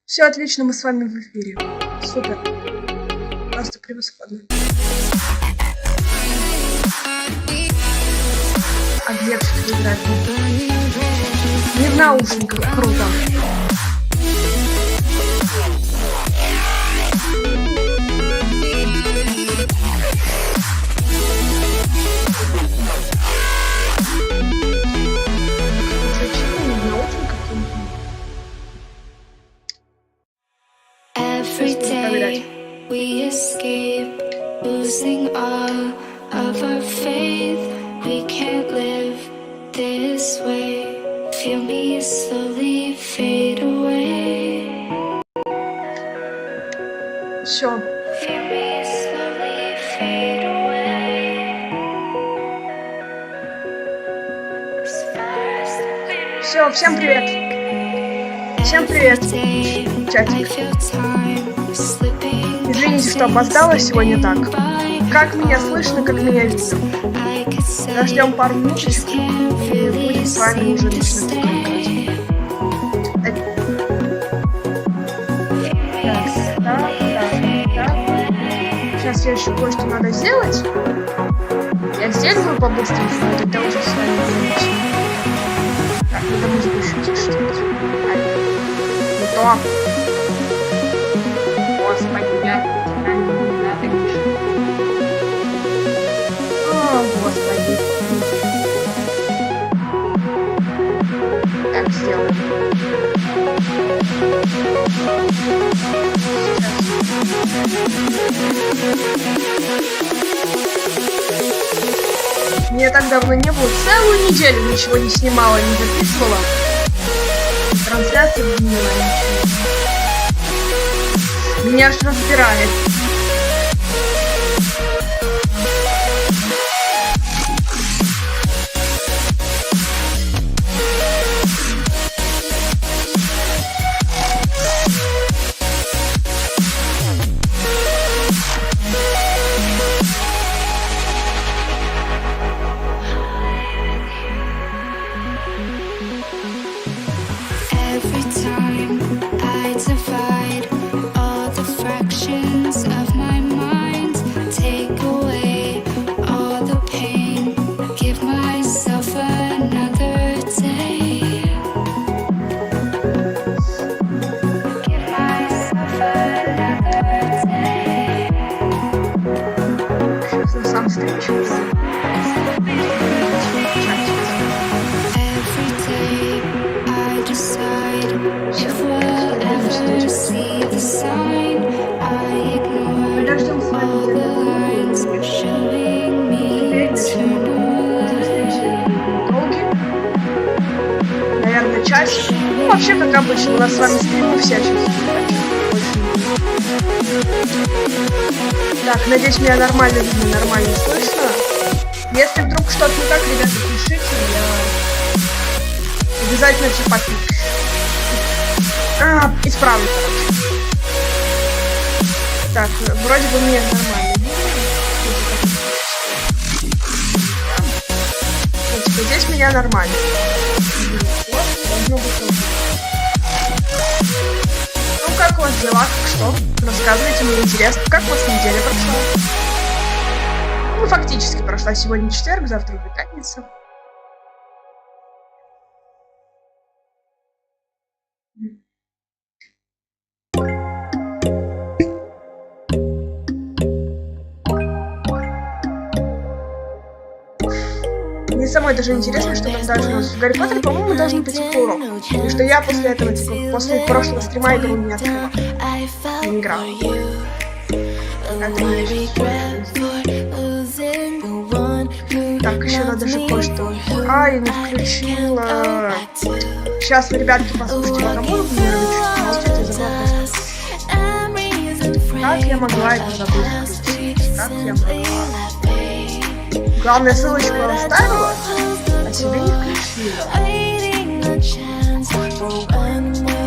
Все отлично, мы с вами в эфире. Супер. Просто превосходно. А где все играть? Не в наушниках, круто. We escape, losing all of our faith. We can't live this way. Feel me slowly fade away. Все. Feel me slowly fade away. Все, всем привет. Всем привет. Чатик. Извините, что опоздала сегодня так. Как меня слышно, как меня видно. Подождем пару минуточек и будем с вами уже начинать играть. Так. Сейчас я еще кое-что надо сделать. Я сделаю по-быстрому, и тогда уже с вами увидимся. Так, надо музыку еще тише делать. Не то. Господи, я надо тише. О, господи. Так, сделаем. Мне так давно не было. Целую неделю ничего не снимала, не записывала. Трансляции не было ничего. Меня аж распирает. Наверное, час. Ну, вообще, как обычно, у нас с вами стримы всяческие. Так, надеюсь, меня нормально видно, нормально слышно. Если вдруг что-то не так, ребята, пишите, я обязательно все подпишу. Исправлю, короче. Так, вроде бы мне нормально видно. Вот, типа, здесь меня нормально. Должно быть. Ну, как у вас дела, как что? Рассказывайте, мне интересно, как у вас неделя прошла? Ну, фактически прошла. Сегодня четверг, завтра уже пятница. Мне самой даже интересно, что там дальше у нас в Гарри Поттер, по-моему, должен быть типа урок. И что я после этого, типа, после прошлого стрима игру не открывал. Не играл. Так, еще надо же кое-что. Я не включила. Сейчас, ребятки, послушайте, потому что мне надо чуть молчать и забыть. Как я могла это забыть? Как я могла? Главное, ссылочку я оставила, а себе не включила. Музыка классная.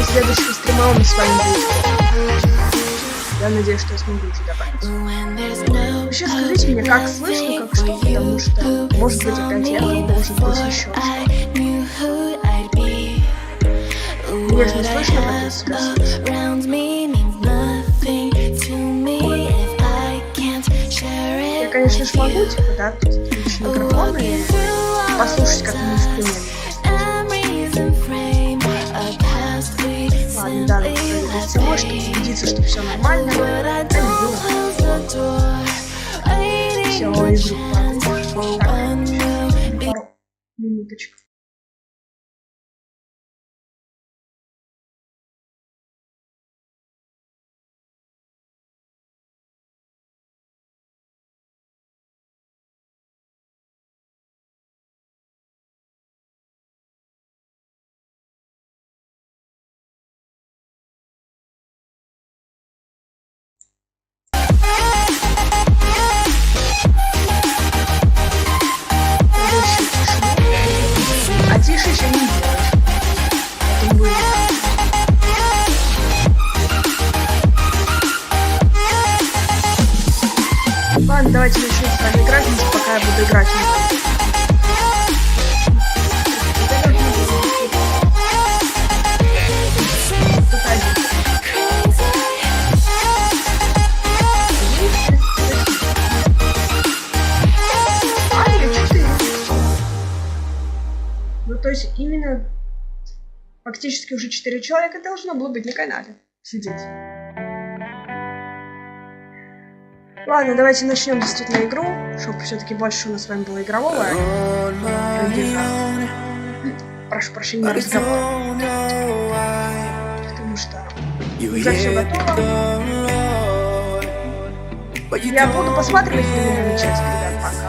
до следующего стрима мы с вами будет. Я надеюсь, что я смогу уже добавить. Вообще скажите мне, как слышно, как что, потому что может быть опять эхо, может быть еще что-то. Мне же не слышно, как я себя слышу. Я, конечно же, могу, типа, да, тут включить микрофон и послушать, как мы инструмент. Ладно, да, надо проверить самой, чтобы убедиться, что все нормально. Все, из рук падает. Так, пару минуточку. Тише еще не делаешь. Это будет. Ладно, давайте начнем с вами играть, пока я буду играть. То есть именно фактически уже 4 человека должно было быть на канале сидеть. Ладно, давайте начнем действительно игру, чтобы все-таки больше у нас с вами было игрового. Прошу прощения, разговор. Потому что уже все готово. Я буду посматривать на меня на чатик, ребят, пока.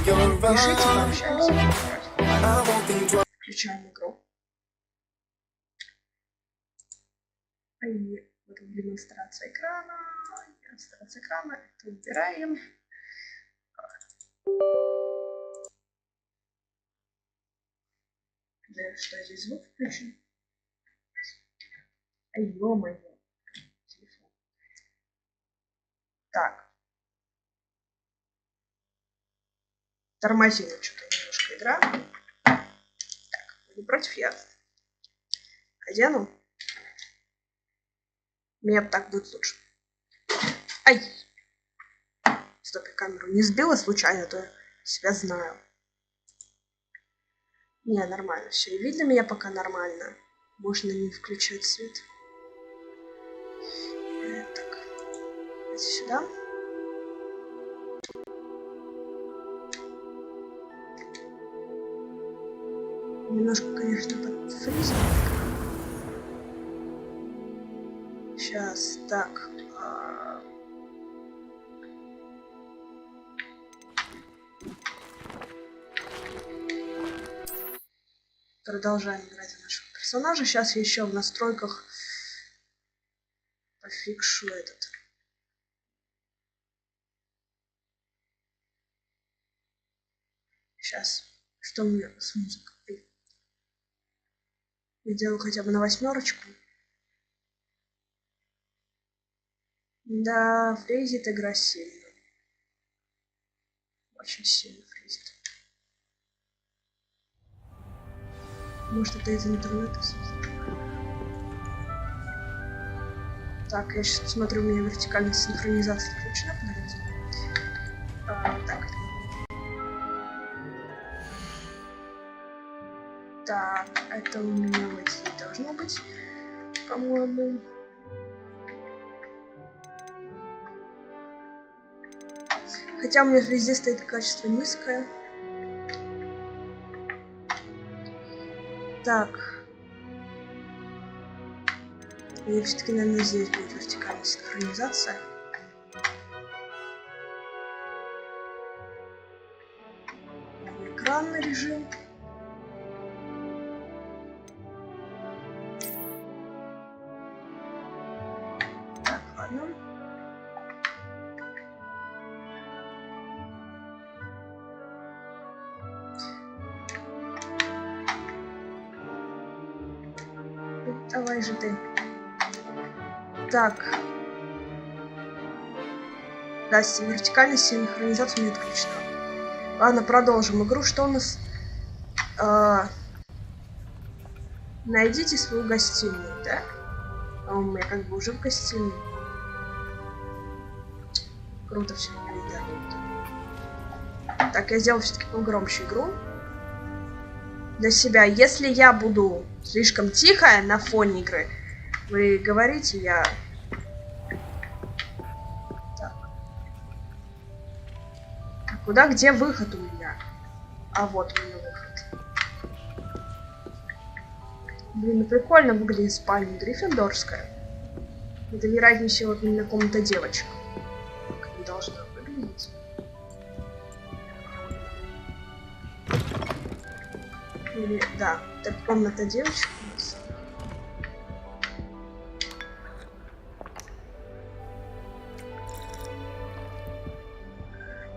Пишите, пообщаемся. Включаем игру. И вот демонстрация экрана. Демонстрация экрана. Это убираем. Да, что здесь звук включен? Ай, ё-моё. Телефон. Так. Тормозила что-то немножко игра. Так, не против я. Одену. Мне так будет лучше. Ай! Стоп, я камеру не сбила случайно, то я себя знаю. Не, нормально все. И видно меня пока нормально. Можно не включать свет. Так. Давайте сюда. Немножко, конечно, подфризим. Сейчас, так. Продолжаем играть за нашего персонажа. Сейчас я еще в настройках пофикшу этот. Сейчас. Что мне с музыкой? Я делаю хотя бы на 8. Да, фрезит игра сильно. Очень сильно фрезит. Может, это из интернета. Так, я сейчас посмотрю, у меня вертикальная синхронизация включена. Так. Так, это у меня вот здесь должно быть, по-моему. Хотя у меня везде стоит качество низкое. Так. И все-таки, наверное, здесь будет вертикальная синхронизация. Экранный режим. Так, ладно. Давай же ты. Так. Да, вертикальная синхронизация не отключена. Ладно, продолжим игру. Что у нас? Найдите свою гостиную, да? А у меня как бы уже в гостиной. Круто все выглядит. Так, я сделал все-таки погромче игру. Для себя. Если я буду слишком тихо на фоне игры, вы говорите, я... Так. А куда, где выход у меня? А вот у меня выход. Блин, ну прикольно выглядит спальня гриффиндорская. Это, вероятнее всего, именно комната девочек. Как они должны выглядеть. Или, да, это комната девочек у нас.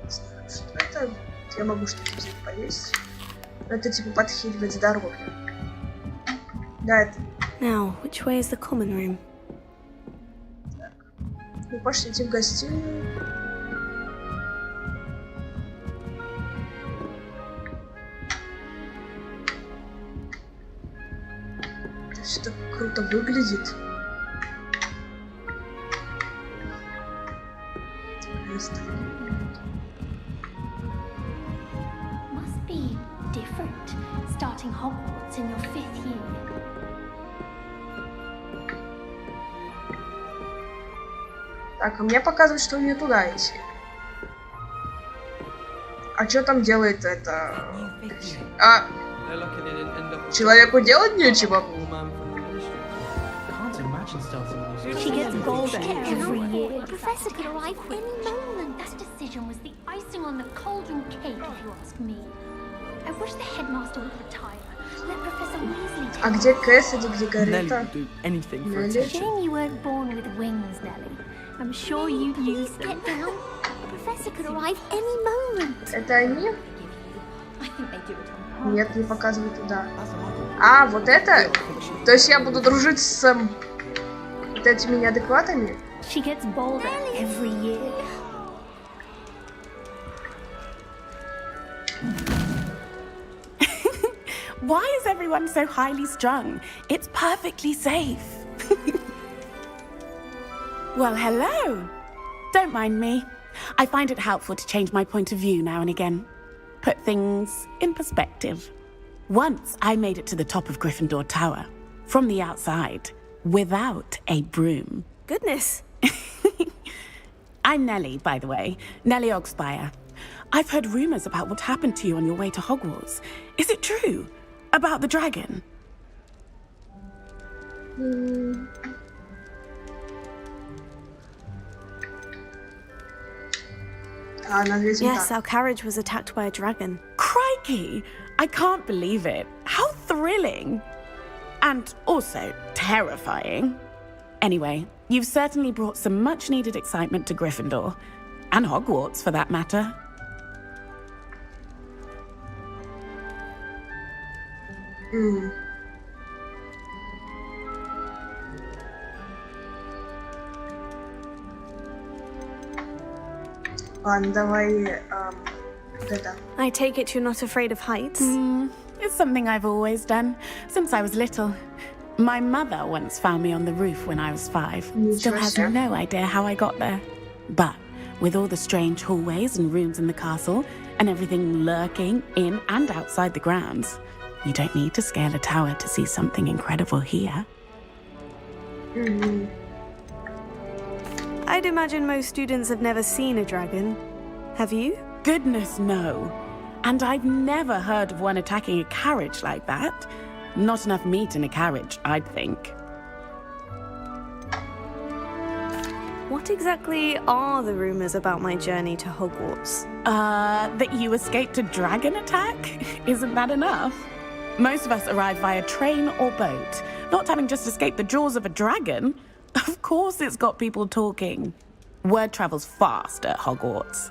Не знаю, что это. Я могу что-то взять повесить. Это типа подхиливает здоровье. Да, это... Now, which way is the common room? Так. Ну, пошлите в гостиную. Это все так круто выглядит. Must be different starting Hogwarts in your 5th year. Так, а мне показывает, что мне туда идти. А что там делает это? А человеку делать нечего? She gets bolder every year. A professor could arrive any moment. That decision was the icing on the cauldron cake, if you ask me. I wish the headmaster would retire. Let Professor Weasley take А где Кэссиди, где Гаррита? Shame you weren't born with wings, Nelly. I'm sure you'd use them. Get down. A professor could arrive any moment. Это они? I think they do it on Нет, не показывает туда. А, вот это? То есть я буду дружить с вот этими неадекватами? She gets bolder every year. Why is everyone so highly strung? It's perfectly safe. Well, hello. Don't mind me. I find it helpful to change my point of view now and again. Put things in perspective. Once I made it to the top of Gryffindor Tower, from the outside, without a broom. Goodness. I'm Nellie, by the way. Nellie Ogspire. I've heard rumors about what happened to you on your way to Hogwarts. Is it true? About the dragon? Yes, our carriage was attacked by a dragon. Crikey! I can't believe it. How thrilling! And also terrifying. Anyway, you've certainly brought some much-needed excitement to Gryffindor. And Hogwarts, for that matter. Ладно, давай вот это. I take it you're not afraid of heights? It's something I've always done, since I was little. My mother once found me on the roof when I was 5. Still has себе. no idea how I got there. But with all the strange hallways and rooms in the castle, and everything lurking in and outside the grounds, you don't need to scale a tower to see something incredible here. I'd imagine most students have never seen a dragon. Have you? Goodness, no. And I've never heard of one attacking a carriage like that. Not enough meat in a carriage, I'd think. What exactly are the rumors about my journey to Hogwarts? That you escaped a dragon attack? Isn't that enough? Most of us arrive via train or boat, not having just escaped the jaws of a dragon. Of course it's got people talking. Word travels fast at Hogwarts.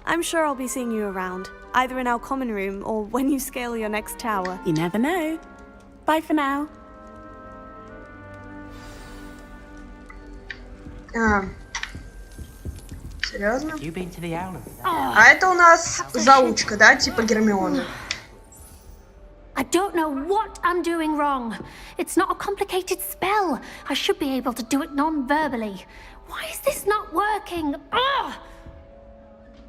I'm sure I'll be seeing you around, either in our common room or when you scale your next tower. You never know. Bye for now. Серьезно? You been to the owl? А это у нас заучка, да, типа Гермионы. I don't know what I'm doing wrong. It's not a complicated spell. I should be able to do it non-verbally. Why is this not working? Ugh!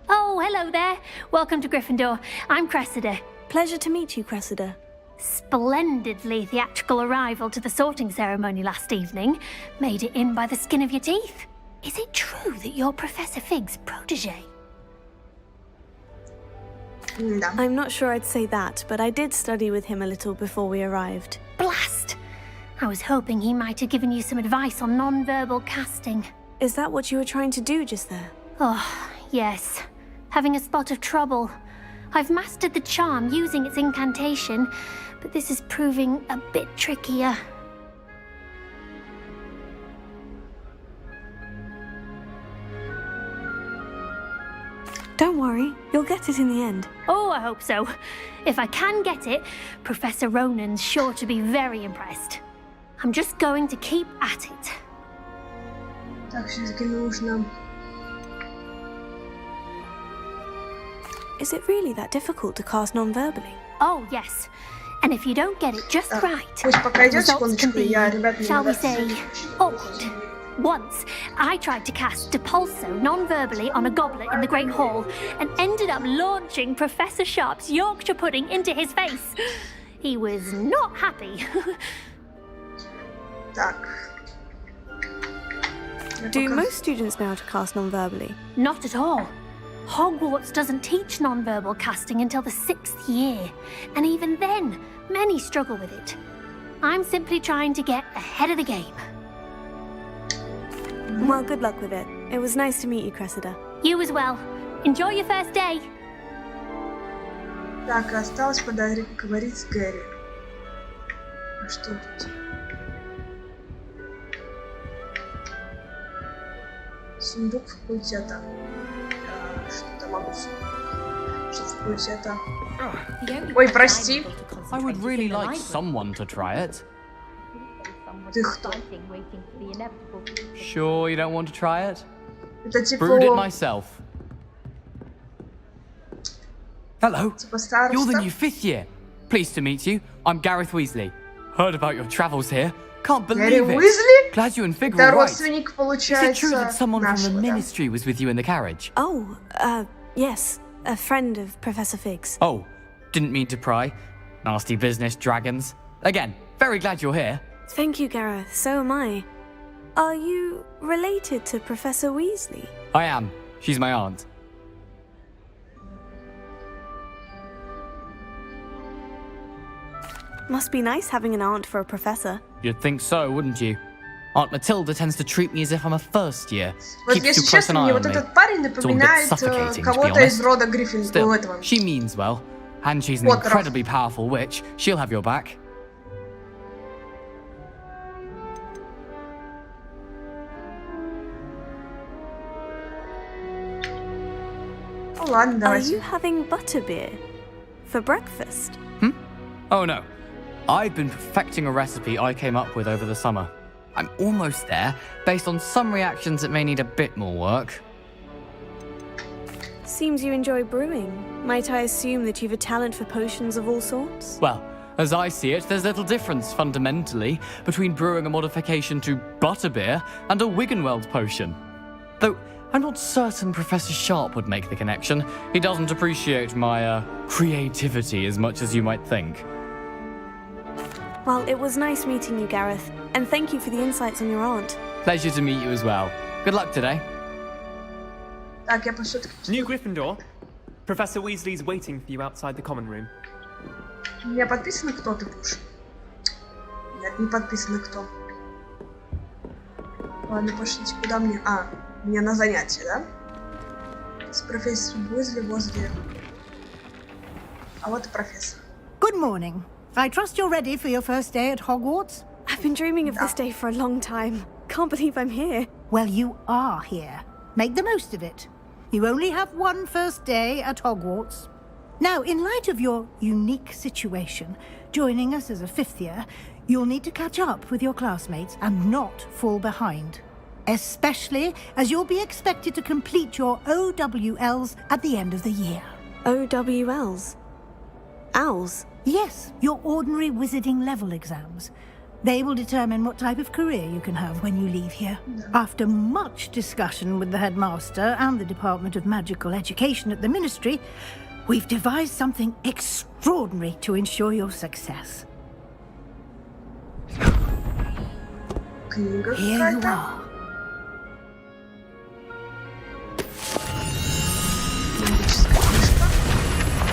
Oh, hello there. Welcome to Gryffindor. I'm Cressida. Pleasure to meet you, Cressida. Splendidly theatrical arrival to the sorting ceremony last evening. Made it in by the skin of your teeth. Is it true that you're Professor Fig's protege? Да. I'm not sure I'd say that, but I did study with him a little before we arrived. Blast! I was hoping he might have given you some advice on non-verbal casting. Is that what you were trying to do just there? Oh, yes. Having a spot of trouble. I've mastered the charm using its incantation, but this is proving a bit trickier. Don't worry, you'll get it in the end. Oh, I hope so. If I can get it, Professor Ronan's sure to be very impressed. I'm just going to keep at it. Так, все-таки нужно. Is it really that difficult to cast non-verbally? Oh, yes. And if you don't get it just Так, right, пусть пока идет results can секундочку, be, я, ребят, shall we немного... say, awkward. Once, I tried to cast Depulso non-verbally on a goblet in the Great Hall and ended up launching Professor Sharp's Yorkshire pudding into his face. He was not happy. Так. Я Do пока- most students know how to cast non-verbally? Not at all. Hogwarts doesn't teach non-verbal casting until the 6th year, and even then, many struggle with it. I'm simply trying to get ahead of the game. Well, good luck with it. It was nice to meet you, Cressida. You as well. Enjoy your first day. Так, осталось поговорить с Гарри. А что тут? Сундук факультета. Что-то могу. Что факультета? Ой, прости. I would really like someone to try it. Ты кто? Sure you don't want to try it? Это типа... Brewed it myself. Hello, Типа староста? you're the new 5th year. Pleased to meet you. I'm Gareth Weasley. Heard about your travels here. Can't Гарри believe it. Уизли? Glad you and Fig Это were right. родственник, Is получается, it true that someone from нашего, the да? ministry was with you in the carriage? Oh, yes. A friend of Professor Fig's. Oh, didn't mean to pry. Nasty business, dragons. Again, very glad you're here. Thank you, Gareth. So am I. Are you related to Professor Weasley? I am. She's my aunt. Must be nice having an aunt for a professor. You'd think so, wouldn't you? Aunt Matilda tends to treat me as if I'm a first year. Вот Keeps если too close честно, an мне eye on вот me. этот парень It's all a bit напоминает suffocating, to be кого-то из honest. рода Гриффиндора. Still, Этого. she means well. And she's an Potterов. incredibly powerful witch. She'll have your back. Ну ладно, Are давайте. you having butterbeer for breakfast? Oh no. I've been perfecting a recipe I came up with over the summer. I'm almost there, based on some reactions that may need a bit more work. Seems you enjoy brewing. Might I assume that you've a talent for potions of all sorts? Well, as I see it, there's little difference fundamentally between brewing a modification to butterbeer and a Wiggenweld potion. Though I'm not certain Professor Sharp would make the connection. He doesn't appreciate my creativity as much as you might think. Well, it was nice meeting you, Gareth, and thank you for the insights on your aunt. Pleasure to meet you as well. Good luck today. Так, я все-таки... New Gryffindor. Professor Weasley's waiting for you outside the common room. У меня подписано, кто ты будешь? Нет, не подписано, кто. Ладно, пошлите, куда мне... А, мне на занятие, да? С профессором Уизли возле... А вот и профессор. Good morning. I trust you're ready for your first day at Hogwarts? I've been dreaming of this day for a long time. Can't believe I'm here. Well, you are here. Make the most of it. You only have one first day at Hogwarts. Now, in light of your unique situation, Joining us as a fifth year, you'll need to catch up with your classmates and not fall behind. Especially as you'll be expected to complete your OWLs at the end of the year. OWLs? Owls? Yes, your ordinary wizarding level exams. They will determine what type of career you can have when you leave here. After much discussion with the headmaster and the Department of Magical Education at the Ministry, we've devised something extraordinary to ensure your success. Книга Here you какая-то. are. Магическая книжка.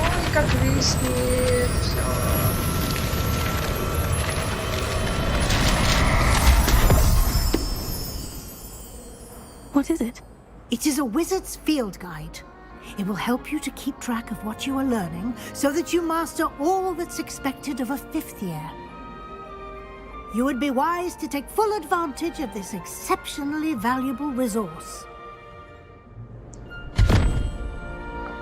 Ой, как веснет. Всё. What is it? It is a wizard's field guide. It will help you to keep track of what you are learning so that you master all that's expected of a fifth year. You would be wise to take full advantage of this exceptionally valuable resource.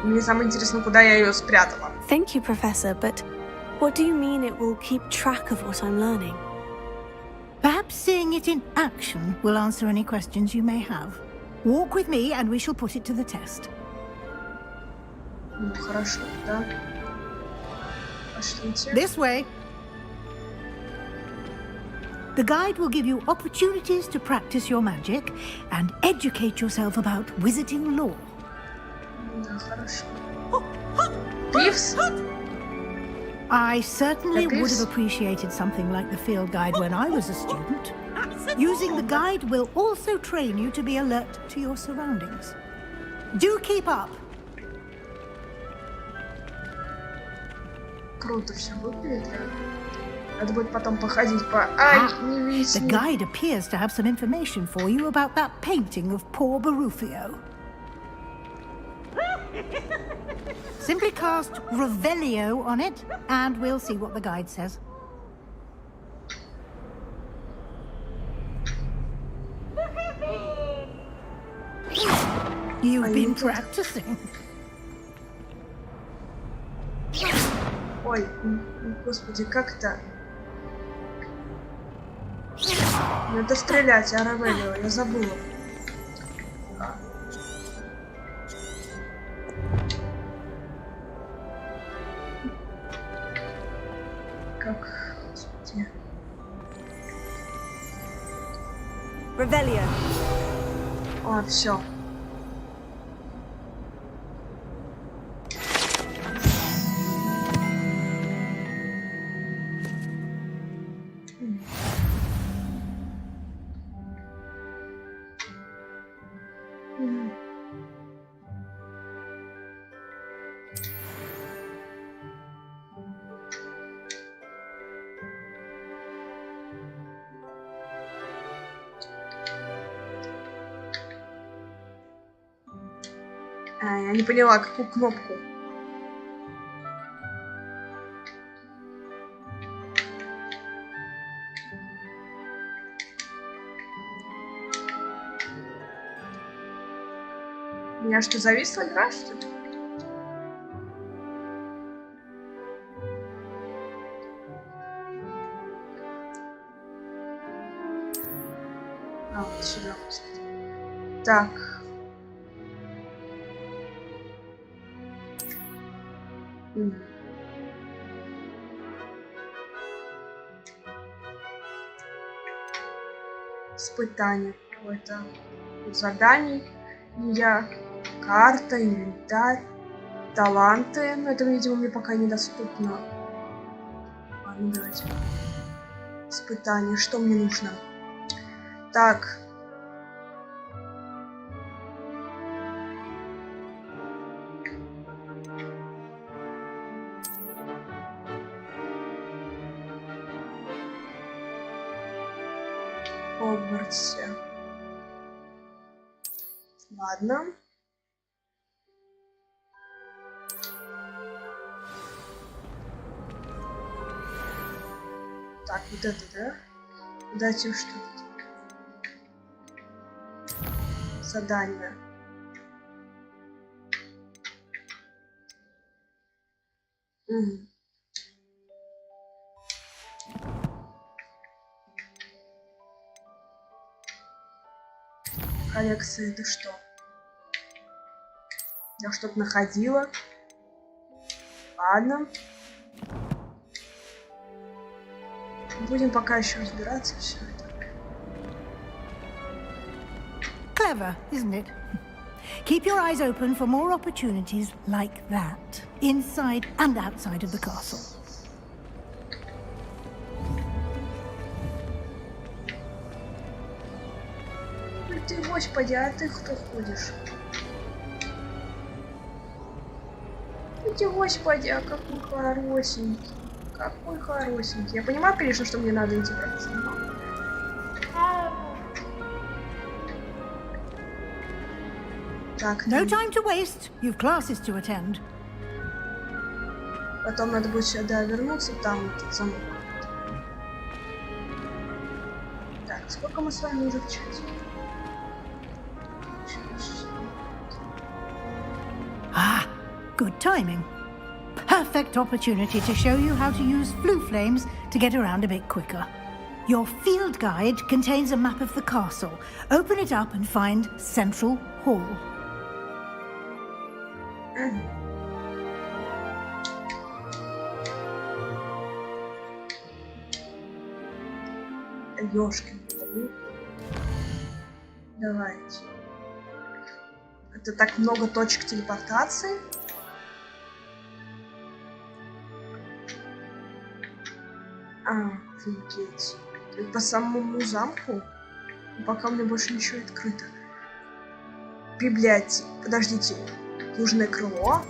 Мне самое интересное, куда я ее спрятала. Thank you, Professor, but what do you mean it will keep track of what I'm learning? Perhaps seeing it in action will answer any questions you may have. Walk with me and we shall put it to the test. Ну, хорошо, да. Пошлите. This way. The guide will give you opportunities to practice your magic and educate yourself about wizarding lore. Да, хорошо. Пивс? I certainly That would is- have appreciated something like the field guide when I was a student. Using the guide will also train you to be alert to your surroundings. Do keep up. Круто все выглядит. Надо будет потом походить по... Ай, не The виснет. guide appears to have some information for you about that painting of poor Barufio. Simply cast Revelio on it, and we'll see what the guide says. You've been practicing. Ой, господи, как это? Надо стрелять, Аравелио, я забыла. Как, господи. Revelio. А, все. Я не поняла, какую кнопку. У меня что, зависла игра, что ли? А, вот сюда. Так. Испытание какое-то. Заданий. Карта, инвентарь. Таланты. Но это, видимо, мне пока недоступно. Ладно, давайте. Испытание. Что мне нужно? Так. Хогвартсе. Ладно. Так, вот это, да? Дайте что тут? Задание. Коллекция, это что? Я что-то находила. Ладно. Будем пока еще разбираться все это. Clever, isn't it? Keep your eyes open for more opportunities like that, inside and outside of the castle. Ты, господи, а ты кто ходишь? Ты, господи, а какой хорошенький. Какой хорошенький. Я понимаю, конечно, что мне надо идти браться. Так, No time to waste. You've classes to attend. потом надо будет сюда вернуться, там этот замок. Так, сколько мы с вами уже в чате? Ah, good timing. Perfect opportunity to show you how to use flue flames to get around a bit quicker. Your field guide contains a map of the castle. Open it up and find Central Hall. Ёшкин. Давайте. Это так много точек телепортации. Офигеть. И по самому замку. Пока у меня больше ничего не открыто. Библиотека. Подождите. Южное крыло.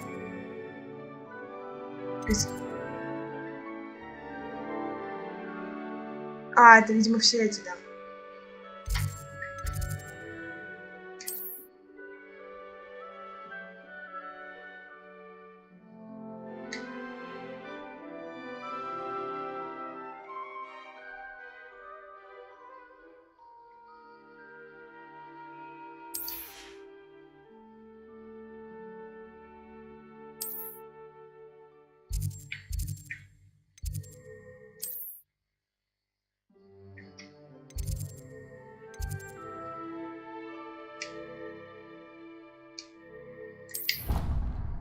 Это, видимо, все эти, да.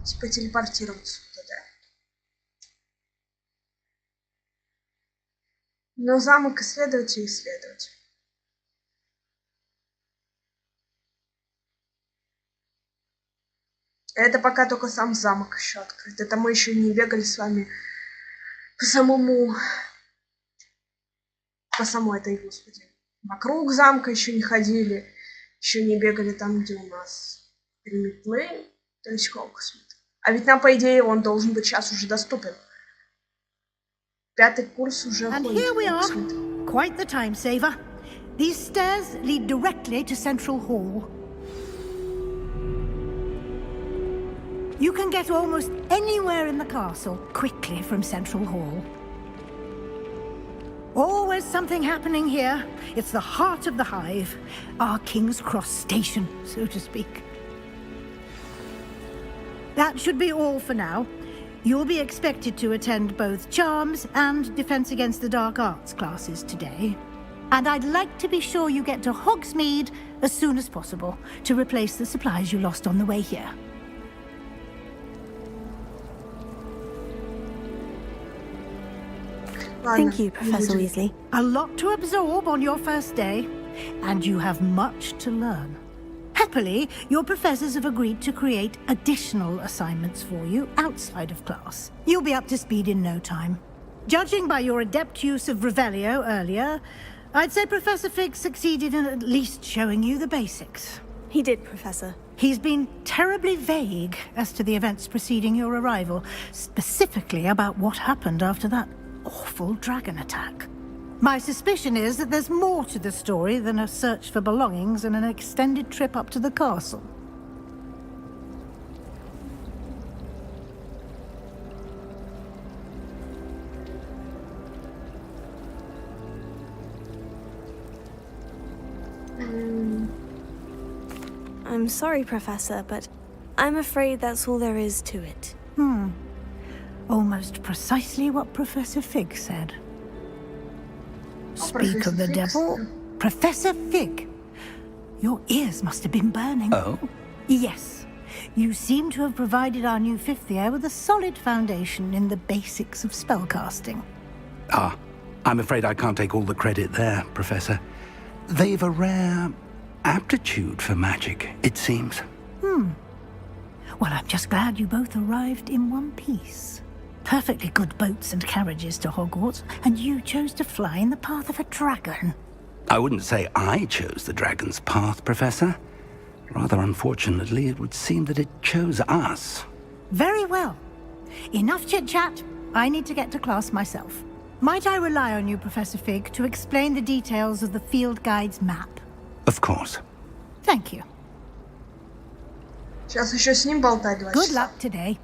Типа телепортироваться туда. Но замок исследовать и исследовать. Это пока только сам замок еще открыт. Это мы еще не бегали с вами по самой этой, господи. Вокруг замка еще не ходили. Еще не бегали там, где у нас метлы. То есть космос. А ведь нам, по идее, он должен быть сейчас уже доступен. 5-й курс уже And ходит. here we are. Quite the time saver. These stairs lead directly to Central Hall. You can get almost anywhere in the castle quickly from Central Hall. Always something happening here. It's the heart of the hive. Our King's Cross station, so to speak. That should be all for now. You'll be expected to attend both Charms and Defense Against the Dark Arts classes today. And I'd like to be sure you get to Hogsmeade as soon as possible to replace the supplies you lost on the way here. Thank you, Professor Weasley. A lot to absorb on your first day, and you have much to learn. Happily, your professors have agreed to create additional assignments for you outside of class. You'll be up to speed in no time. Judging by your adept use of Revelio earlier, I'd say Professor Fig succeeded in at least showing you the basics. He did, Professor. He's been terribly vague as to the events preceding your arrival, specifically about what happened after that awful dragon attack. My suspicion is that there's more to the story than a search for belongings and an extended trip up to the castle. I'm sorry, Professor, but I'm afraid that's all there is to it. Almost precisely what Professor Fig said. Speak of the devil, Professor Fig. Your ears must have been burning. Oh? Yes. You seem to have provided our new fifth year with a solid foundation in the basics of spellcasting. Ah, I'm afraid I can't take all the credit there, Professor. They've a rare aptitude for magic, it seems. Well, I'm just glad you both arrived in one piece. Perfectly good boats and carriages to Hogwarts, and you chose to fly in the path of a dragon. I wouldn't say I chose the dragon's path, Professor. Rather unfortunately, it would seem that it chose us. Very well. Enough chit-chat. I need to get to class myself. Might I rely on you, Professor Fig, to explain the details of the field guide's map? Of course. Thank you. Сейчас еще с ним болтать 2 Good часа. luck today.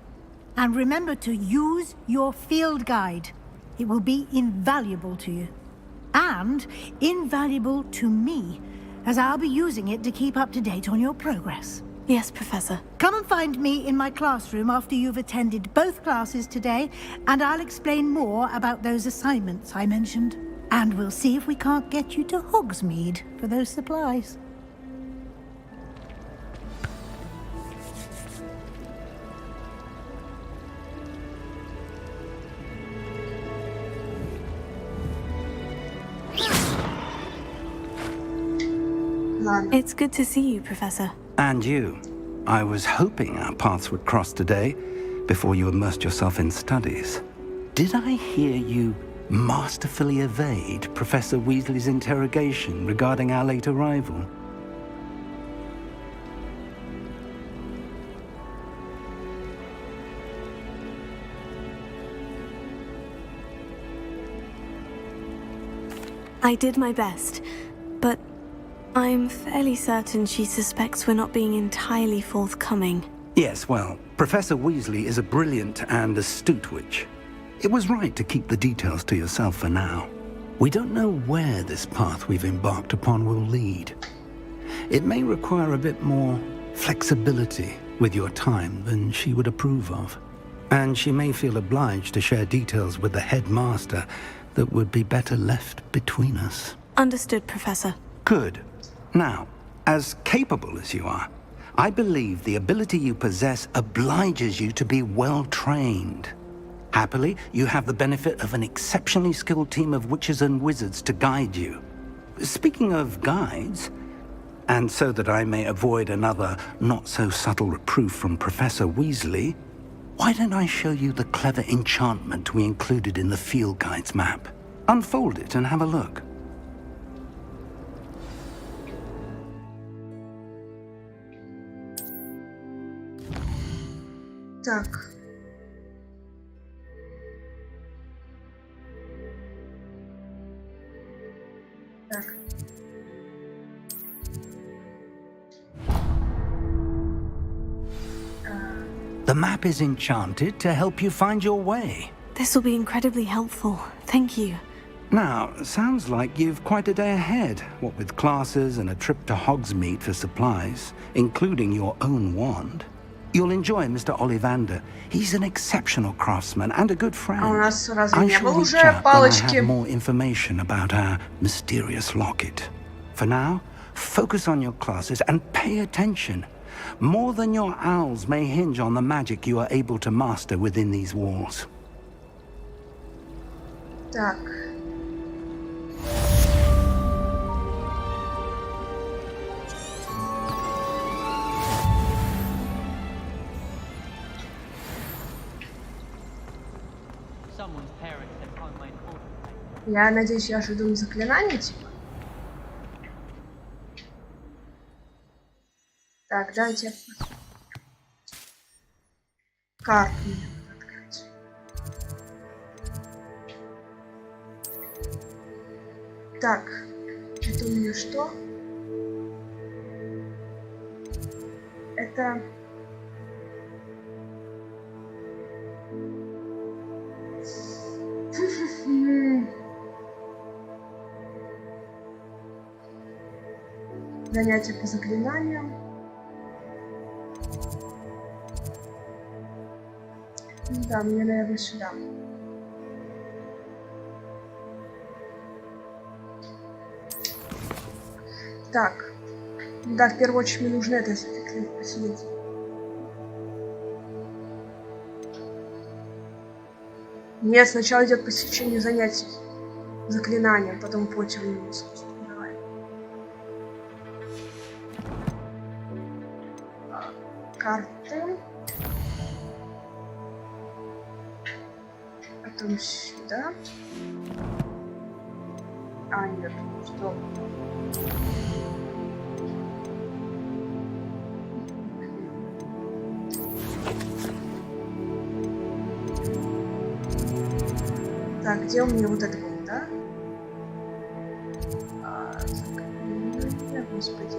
And remember to use your field guide. It will be invaluable to you. And invaluable to me, as I'll be using it to keep up to date on your progress. Yes, Professor. Come and find me in my classroom after you've attended both classes today, and I'll explain more about those assignments I mentioned. And we'll see if we can't get you to Hogsmeade for those supplies. Ладно. It's good to see you, Professor. And you. I was hoping our paths would cross today, before you immersed yourself in studies. Did I hear you masterfully evade Professor Weasley's interrogation regarding our late arrival? I did my best, but I'm fairly certain she suspects we're not being entirely forthcoming. Yes, well, Professor Weasley is a brilliant and astute witch. It was right to keep the details to yourself for now. We don't know where this path we've embarked upon will lead. It may require a bit more flexibility with your time than she would approve of. And she may feel obliged to share details with the headmaster that would be better left between us. Understood, Professor. Good. Now, as capable as you are, I believe the ability you possess obliges you to be well trained. Happily, you have the benefit of an exceptionally skilled team of witches and wizards to guide you. Speaking of guides, and so that I may avoid another not-so-subtle reproof from Professor Weasley, why don't I show you the clever enchantment we included in the field guide's map? Unfold it and have a look. Так. Так. The map is enchanted to help you find your way. This will be incredibly helpful. Thank you. Now, sounds like you've quite a day ahead, what with classes and a trip to Hogsmeade for supplies, including your own wand. You'll enjoy Mr. Ollivander. He's an exceptional craftsman and a good friend. А у нас разве I не shall было reach уже out when I палочки? have more information about our mysterious locket. For now, focus on your classes and pay attention. More than your owls may hinge on the magic you are able to master within these walls. Так. Я надеюсь, я жду заклинание, типа. Так, давайте карту мне надо открыть. Так, это у меня что? Это... Занятия по заклинаниям. Ну да, мне, наверное, сюда. Так. Да, в первую очередь мне нужно это осветить. Нет, сначала идет посещение занятий заклинанием, потом Поттер ему искусство. Давай. Карты. Потом сюда. А, нет, что? Так, где у меня вот это вот, да? Господи.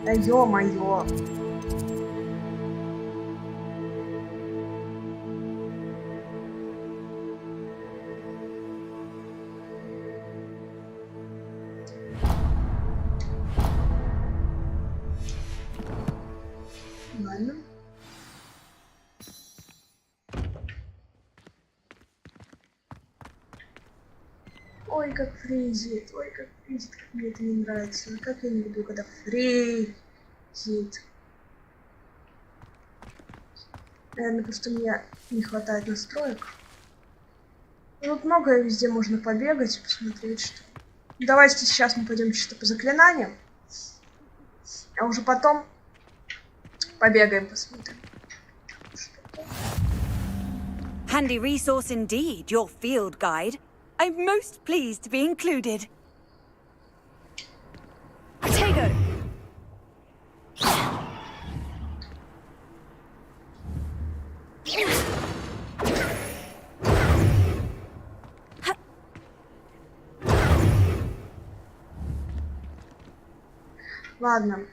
Да ё-моё. Ладно. Ой, как фризит, как мне это не нравится. Как я не люблю, когда фризит. Наверное, просто мне не хватает настроек. Тут много везде можно побегать и посмотреть, что... Давайте сейчас мы пойдем чисто по заклинаниям. А уже потом побегаем, посмотрим. Handy resource indeed, your field guide. I'm most pleased to be included. Potato! Ладно.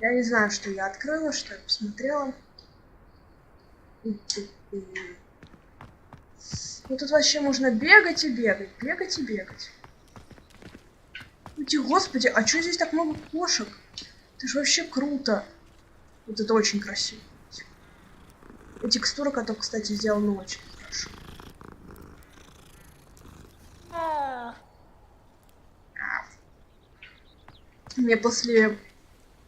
Я не знаю, что я открыла, что я посмотрела. Ну тут вообще можно бегать и бегать, бегать и бегать. Господи, а что здесь так много кошек? Это же вообще круто. Вот это очень красиво. И текстура, которая, кстати, сделана очень хорошо. Мне после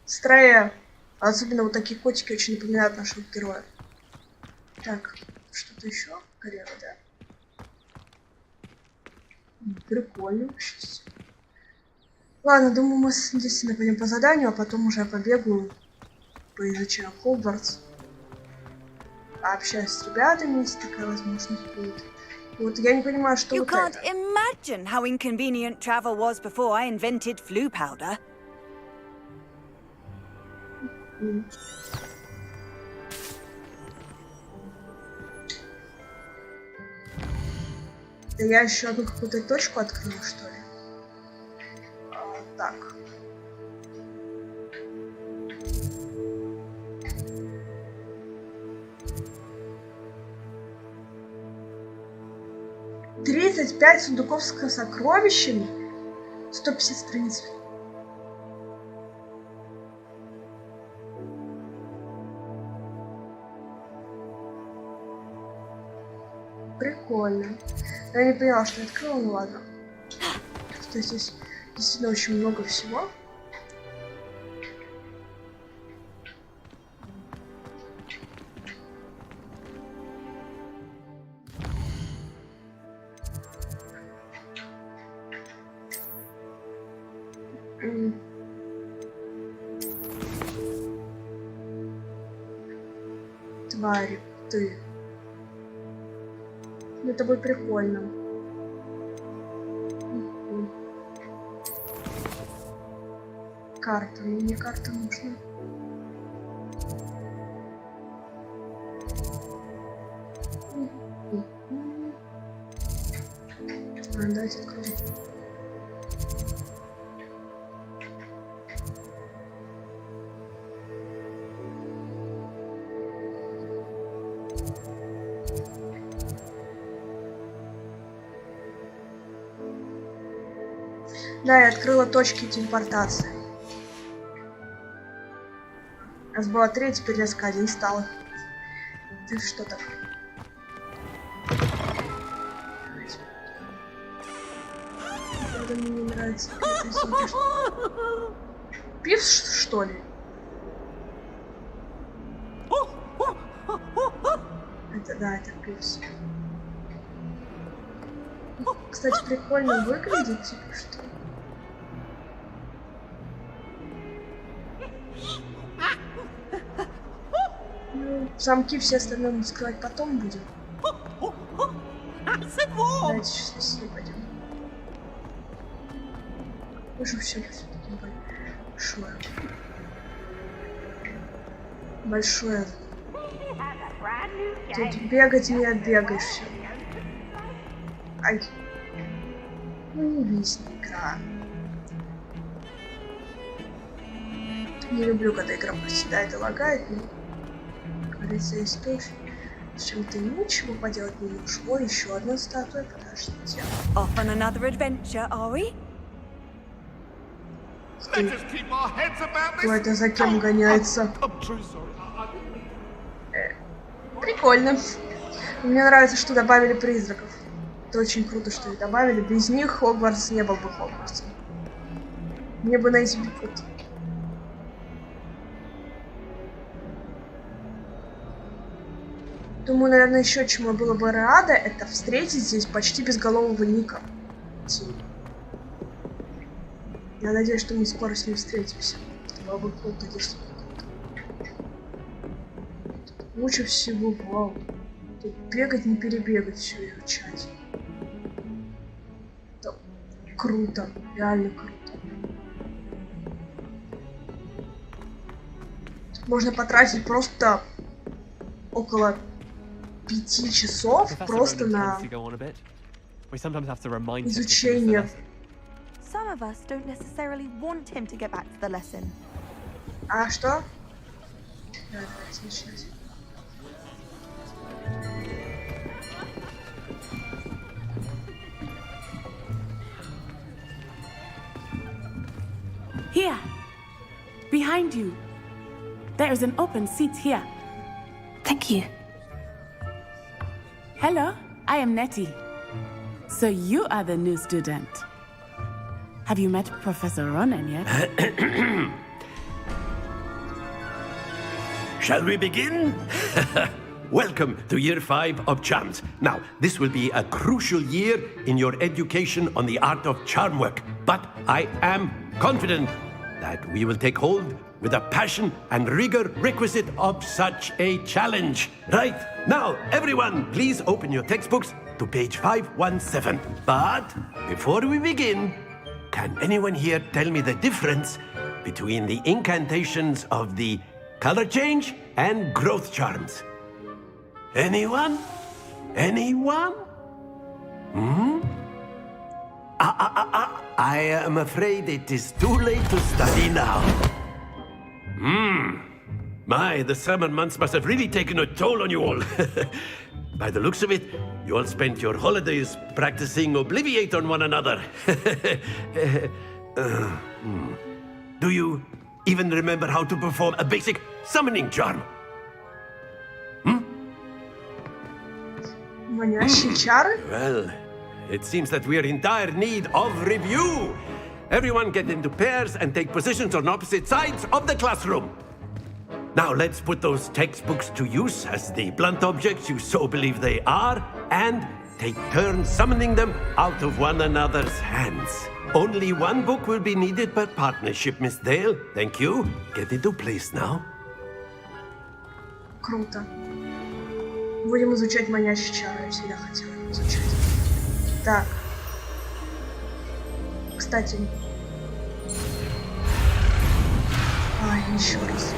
строя, особенно вот такие котики, очень напоминают нашего героя. Так, что-то еще? Гарри, да. Прикольно вообще. Ладно, думаю, мы действительно пойдем по заданию, а потом уже побегу, поизучаю Хогвартс. Пообщаюсь с ребятами, если такая возможность будет. Вот, я не понимаю, что You вот can't это. imagine how inconvenient travel was before I invented flu powder. Да я еще одну какую-то точку открыла, что ли? Так. «35 сундуков с сокровищами», 150 страниц. Прикольно. Я не поняла, что я открыла, ну ладно. Что здесь действительно очень много всего. Твари, ты. Это будет прикольно. Карта. Мне карта нужна. Давайте откроем. Да, я открыла точки телепортации. Раз было 3, теперь резко 1 стало. Ты что так? что мне не нравится. Пивс, что ли? Это, да, это пивс. Кстати, прикольно выглядит, типа, что... Ну, замки все остальное мы скрывать потом будем. Давайте сейчас на силу пойдем. Уже все таки большое. Большое. Тут бегать не отбегаешь все. Ай. Ну не висни игра. Не люблю, когда игра проседает и лагает, но... Говорится, есть тоже. С чем-то ничего поделать не можешь. Ой, еще одна статуя, подождите. Off on another adventure, are we? Кто это за кем гоняется? Прикольно. Мне нравится, что добавили призраков. Это очень круто, что их добавили. Без них Хогвартс не был бы Хогвартсом. Мне бы найти бегут. Думаю, наверное, еще чему было бы рада, это встретить здесь почти безголового Ника. Я надеюсь, что мы скоро с ним встретимся. Это было бы круто, если бы круто. Лучше всего, вау. Тут бегать, не перебегать, все изучать. Это круто, реально круто. Тут можно потратить просто около 5 часов просто на изучение. Some of us don't necessarily want him to get back to the lesson. А что? Да, давайте начинать. Here, behind you. There is an open seat here. Thank you. Hello, I am Nettie. So you are the new student. Have you met Professor Ronan yet? Shall we begin? Welcome to Year 5 of Charms. Now, this will be a crucial year in your education on the art of charm work. But I am confident that we will take hold with the passion and rigor requisite of such a challenge. Right, now, everyone, please open your textbooks to page 517. But before we begin, can anyone here tell me the difference between the incantations of the color change and growth charms? Anyone? Anyone? I am afraid it is too late to study now. My, the summer months must have really taken a toll on you all. By the looks of it, you all spent your holidays practicing Obliviate on one another. Do you even remember how to perform a basic summoning charm? Манящие чары? Well, it seems that we are in dire need of review. Everyone get into pairs and take positions on opposite sides of the classroom. Now let's put those textbooks to use as the blunt objects you so believe they are, and take turns summoning them out of one another's hands. Only one book will be needed per partnership, Miss Dale. Thank you. Get into place now. Круто. Будем изучать манящие чары. Я всегда хотела их изучать. Так. Кстати. Еще раз.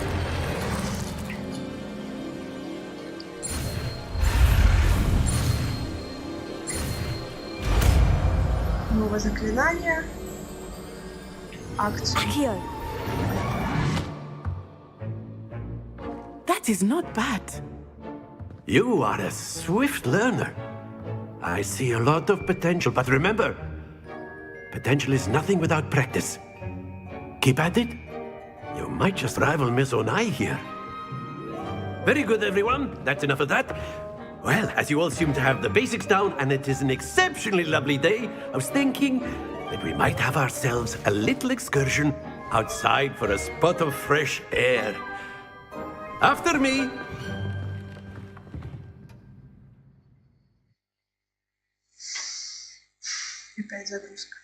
Новое заклинание. Акцию. That is not bad. You are a swift learner. I see a lot of potential, but remember, potential is nothing without practice. Keep at it. You might just rival Miss Onai here. Very good, everyone. That's enough of that. Well, as you all seem to have the basics down, and it is an exceptionally lovely day, I was thinking and we might have ourselves a little excursion outside for a spot of fresh air. After me. Опять загрузка.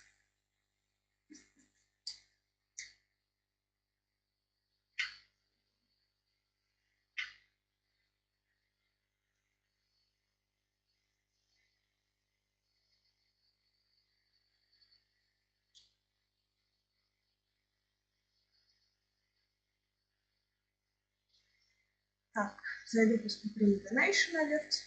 Так, зайду посмотрю Donation Alert.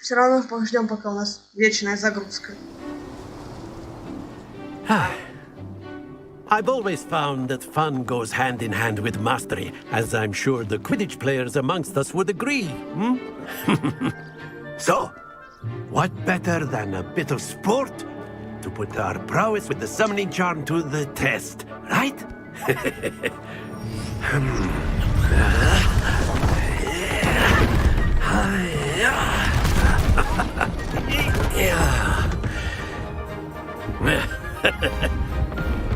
Все равно ждем, пока у нас вечная загрузка. I've always found that fun goes hand in hand with mastery, as I'm sure the Quidditch players amongst us would agree. So, what better than a bit of sport to put our prowess with the summoning charm to the test, right?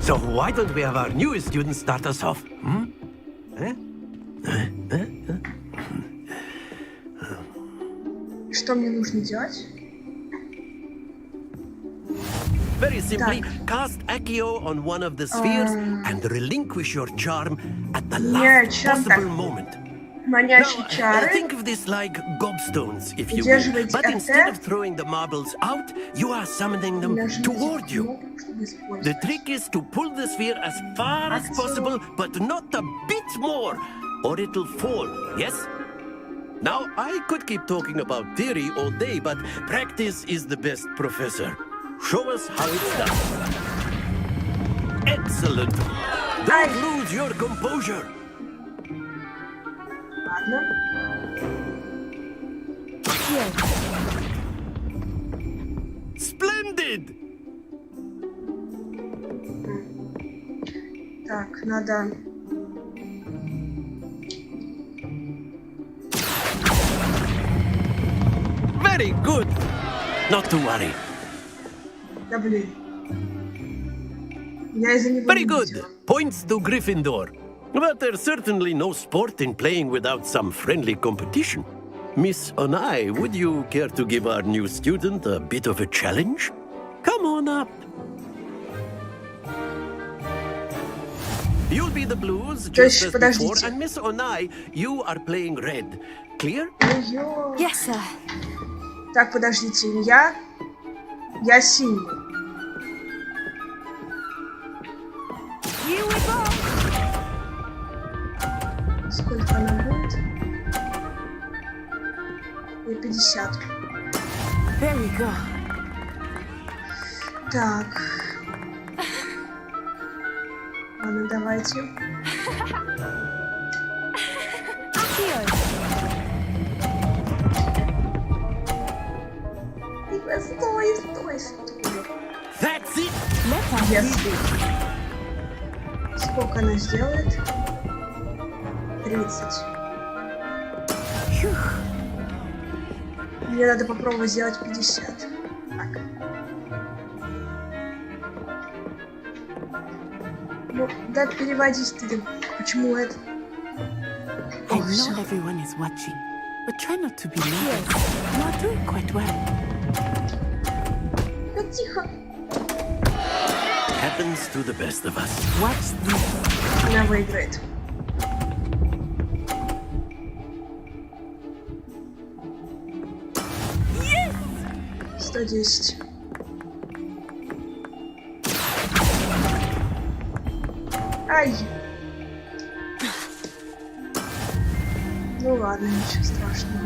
So why don't we have our newest student start us off? Что мне нужно делать? Very simply, cast Accio on one of the spheres and relinquish your charm at the last possible moment. Манящие Now, чары. think of this like gobstones, if you will. Удерживайте But instead of Этот. throwing the marbles out, you are summoning them toward you. The trick is to pull the sphere as far as possible, but not a bit more, or it'll fall, yes? Now, I could keep talking about theory all day, but practice is the best professor. Show us how it's done. Excellent. Don't lose your composure. Ладно. Splendid! Так, надо... Very good. Not to worry. Да блин. Я из-за него Very не good. видела. Points to Gryffindor. But there's certainly no sport in playing without some friendly competition. Miss Onai, would you care to give our new student a bit of a challenge? Come on up. You'll be the blues just as before, and Miss Onai, you are playing red. Clear? Yes, sir. Так, подождите, я синий. Сколько она будет? И 50. Very good. Так. Ладно, давайте. Стой. That's it. Если. Сколько она сделает? 30. Мне надо попробовать сделать 50. Так. Ну, да переводись ты. Почему это? I know everyone is watching, but try not to be nervous. You are doing quite well. Ну, тихо. Happens to the best of us. Watch this. Она выиграет. Yes! 110. Ай! Ну ладно, ничего страшного.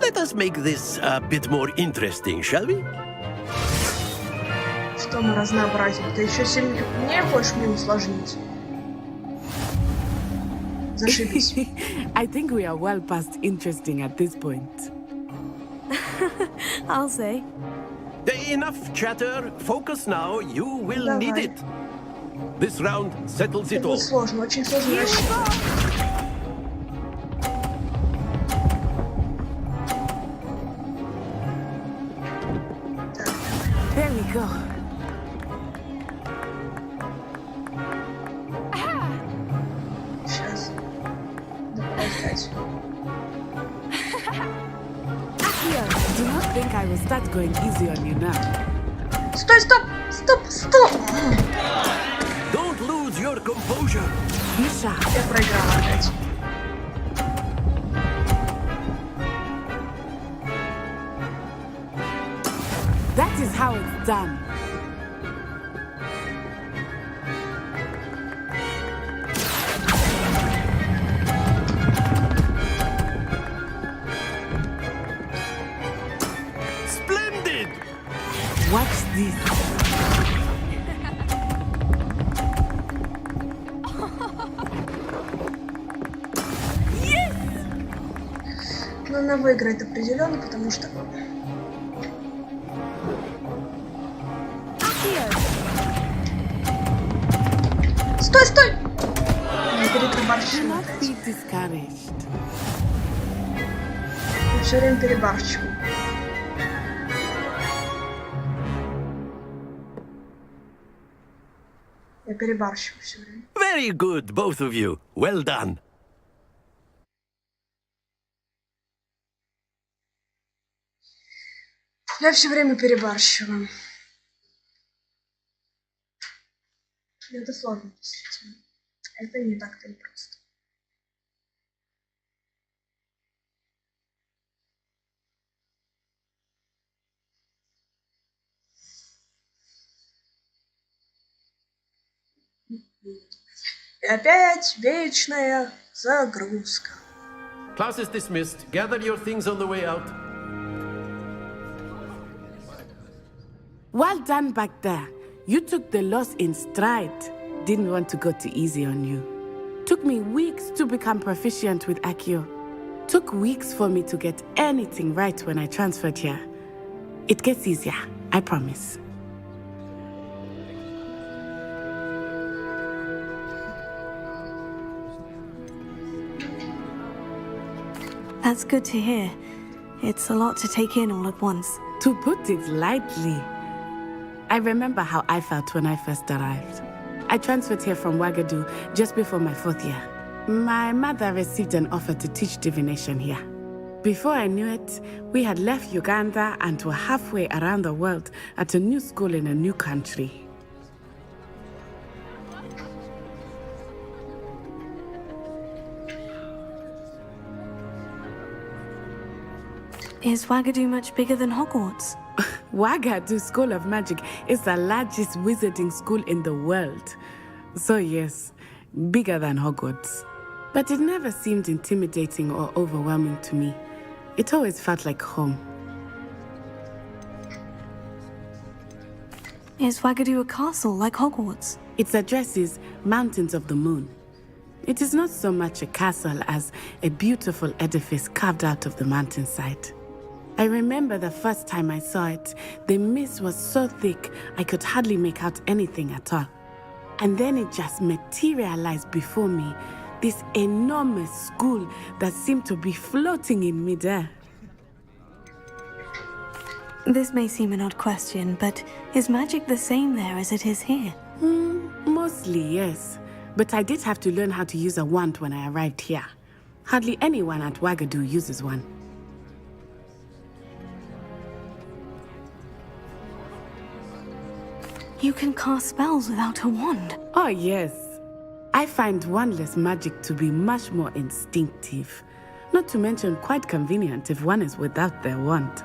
Let us make this a bit more interesting, shall we? Что мы разнообразим? Ты еще сильно мне хочешь мне усложнить? Зашибись. I think we are well past interesting at this point. I'll say. Enough chatter. Focus now. You will need it. This round settles it Это all. сложно, очень сложно рассчитывать. There we go. Сейчас. Давай ждать. Do not think I will start going easy on you now. Стой, стоп! Стоп, стоп! Don't lose your composure. Misha, Я проиграла опять. that is how it's done. Splendid! Watch this. Но она выиграет определенно, потому что... Стой, стой! Я Do перебарщиваю not опять. be discouraged. Я все время перебарщиваю. Я перебарщиваю все время. Very good, both of you. Well done. Я все время перебарщиваю. Это сложно, действительно. Это не так-то и просто. И опять вечная загрузка. Class is dismissed. Gather your things on the way out. Well done back there. You took the loss in stride. Didn't want to go too easy on you. Took me weeks to become proficient with Accio. Took weeks for me to get anything right when I transferred here. It gets easier, I promise. That's good to hear. It's a lot to take in all at once. To put it lightly, I remember how I felt when I first arrived. I transferred here from Ouagadougou just before my 4th year. My mother received an offer to teach divination here. Before I knew it, we had left Uganda and were halfway around the world at a new school in a new country. Is Ouagadougou much bigger than Hogwarts? Ouagadougou School of Magic is the largest wizarding school in the world. So yes, bigger than Hogwarts. But it never seemed intimidating or overwhelming to me. It always felt like home. Is Ouagadougou a castle like Hogwarts? Its address is Mountains of the Moon. It is not so much a castle as a beautiful edifice carved out of the mountainside. I remember the first time I saw it, the mist was so thick I could hardly make out anything at all. And then it just materialized before me, this enormous school that seemed to be floating in midair. This may seem an odd question, but is magic the same there as it is here? Mostly, yes. But I did have to learn how to use a wand when I arrived here. Hardly anyone at Ouagadougou uses one. You can cast spells without a wand. Oh, yes. I find wandless magic to be much more instinctive. Not to mention quite convenient if one is without their wand.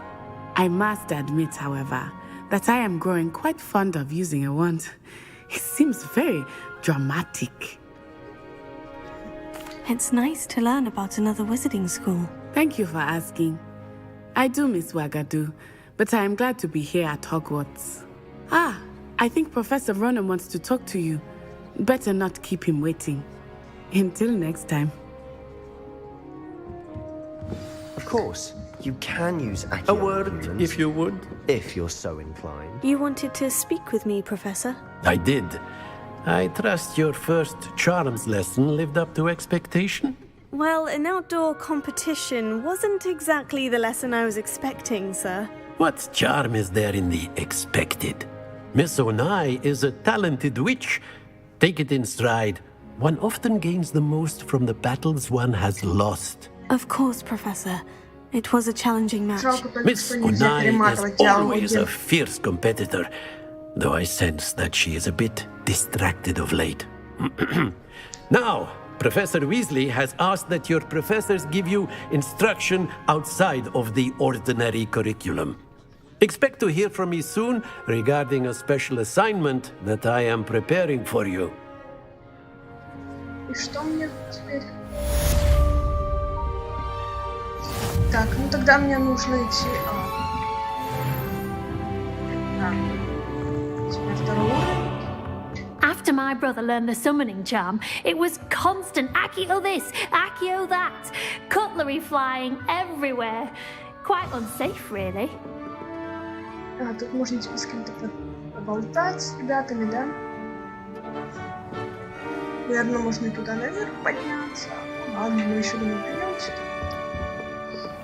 I must admit, however, that I am growing quite fond of using a wand. It seems very dramatic. It's nice to learn about another wizarding school. Thank you for asking. I do miss Ouagadougou, but I am glad to be here at Hogwarts. Ah, I think Professor Ronan wants to talk to you. Better not keep him waiting. Until next time. Of course, you can use Accio A word, humans, if you would. if you're so inclined. You wanted to speak with me, Professor? I did. I trust your first charms lesson lived up to expectation? Well, an outdoor competition wasn't exactly the lesson I was expecting, sir. What charm is there in the expected? Miss Onai is a talented witch. Take it in stride. One often gains the most from the battles one has lost. Of course, Professor. It was a challenging match. Miss Onai is always a fierce competitor, though I sense that she is a bit distracted of late. Now, Professor Weasley has asked that your professors give you instruction outside of the ordinary curriculum. Expect to hear from me soon regarding a special assignment that I am preparing for you. И что мне теперь? Так, ну тогда мне нужно идти... Так. Теперь второй уровень. After my brother learned the summoning charm, it was constant Accio this, Accio that, cutlery flying everywhere. Quite unsafe, really. Тут можно типа с кем-то поболтать с ребятами, да? Наверное, можно и туда наверх подняться. Ладно, мы еще не вернемся.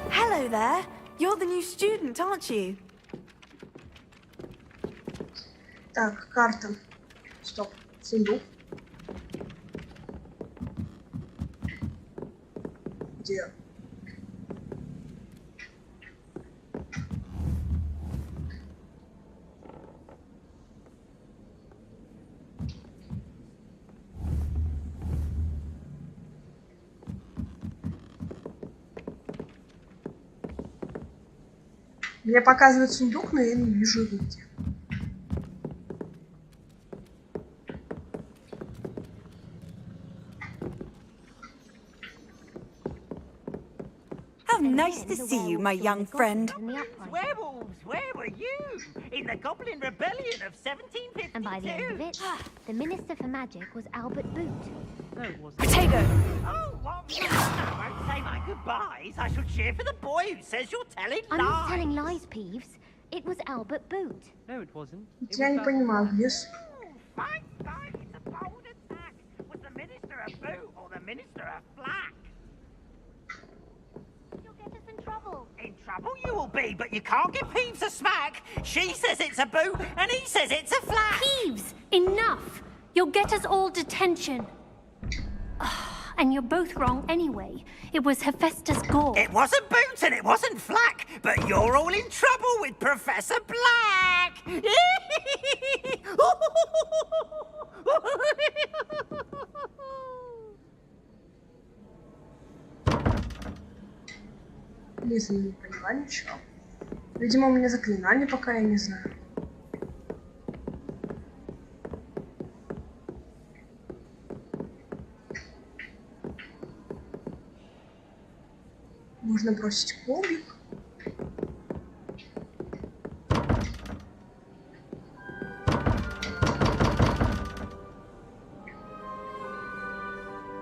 Hello there. You're the new student, aren't you? Так, карта. Стоп. Сундук. Где? Мне показывает сундук, но я не вижу его где. How nice to see you, my young friend. Werewolves, where were you? In the Goblin Rebellion of 1752. And by the end of it, the Minister for Magic was Albert Boot. No, it wasn't. Potato! Oh, what? No, I won't say my goodbyes. I shall cheer for the boy who says you're telling lies. I'm not telling lies, Peeves. It was Albert Boot. No, it wasn't. Я не понимаю, где... Fine, fine, it's a bold attack. Was the Minister a boot or the Minister a flack? You'll get us in trouble. In trouble you will be, but you can't give Peeves a smack. She says it's a boot and he says it's a flack. Peeves, enough. You'll get us all detention. And you're both wrong anyway. It was Hephaestus Gore. It wasn't Boot and it wasn't Flack, but you're all in trouble with Professor Black. Лиза, не поняла ничего. Видимо, у меня заклинание, пока я не знаю. Можно бросить кубик.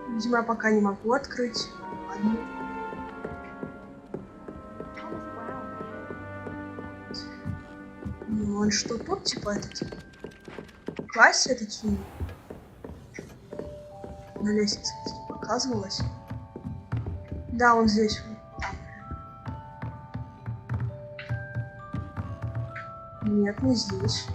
Видимо, я пока не могу открыть. Ладно. Ну, он что тут, типа, этот? В классе этот сундук? На лестнице показывалось. Да, он здесь. Нет, не здесь.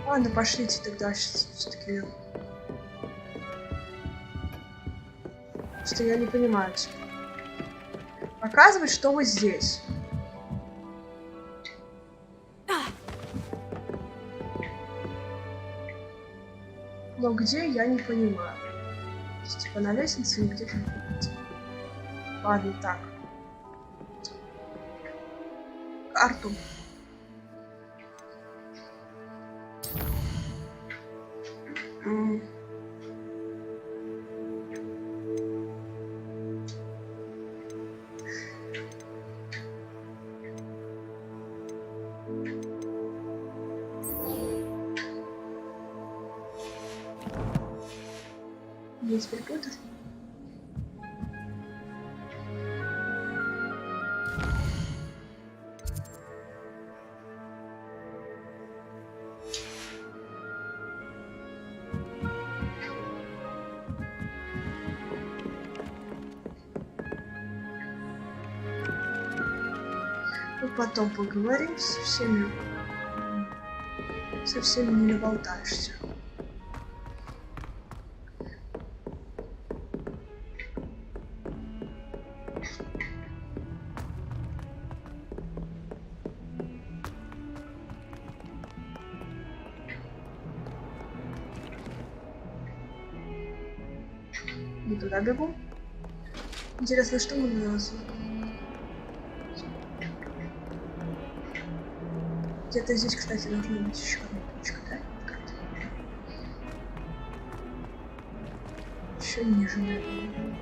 Ладно, пошлите тогда все-таки. Что я не понимаю. Показывает, что вы здесь. Но где, я не понимаю. Типа на лестнице или где-то. Ладно, так. Карту. Мне теперь Поттер. потом поговорим со всеми. Со всеми не наболтаешься. Не туда бегу. Интересно, что мы нас... Где-то здесь, кстати, должна быть еще одна точка, да? Еще ниже, наверное.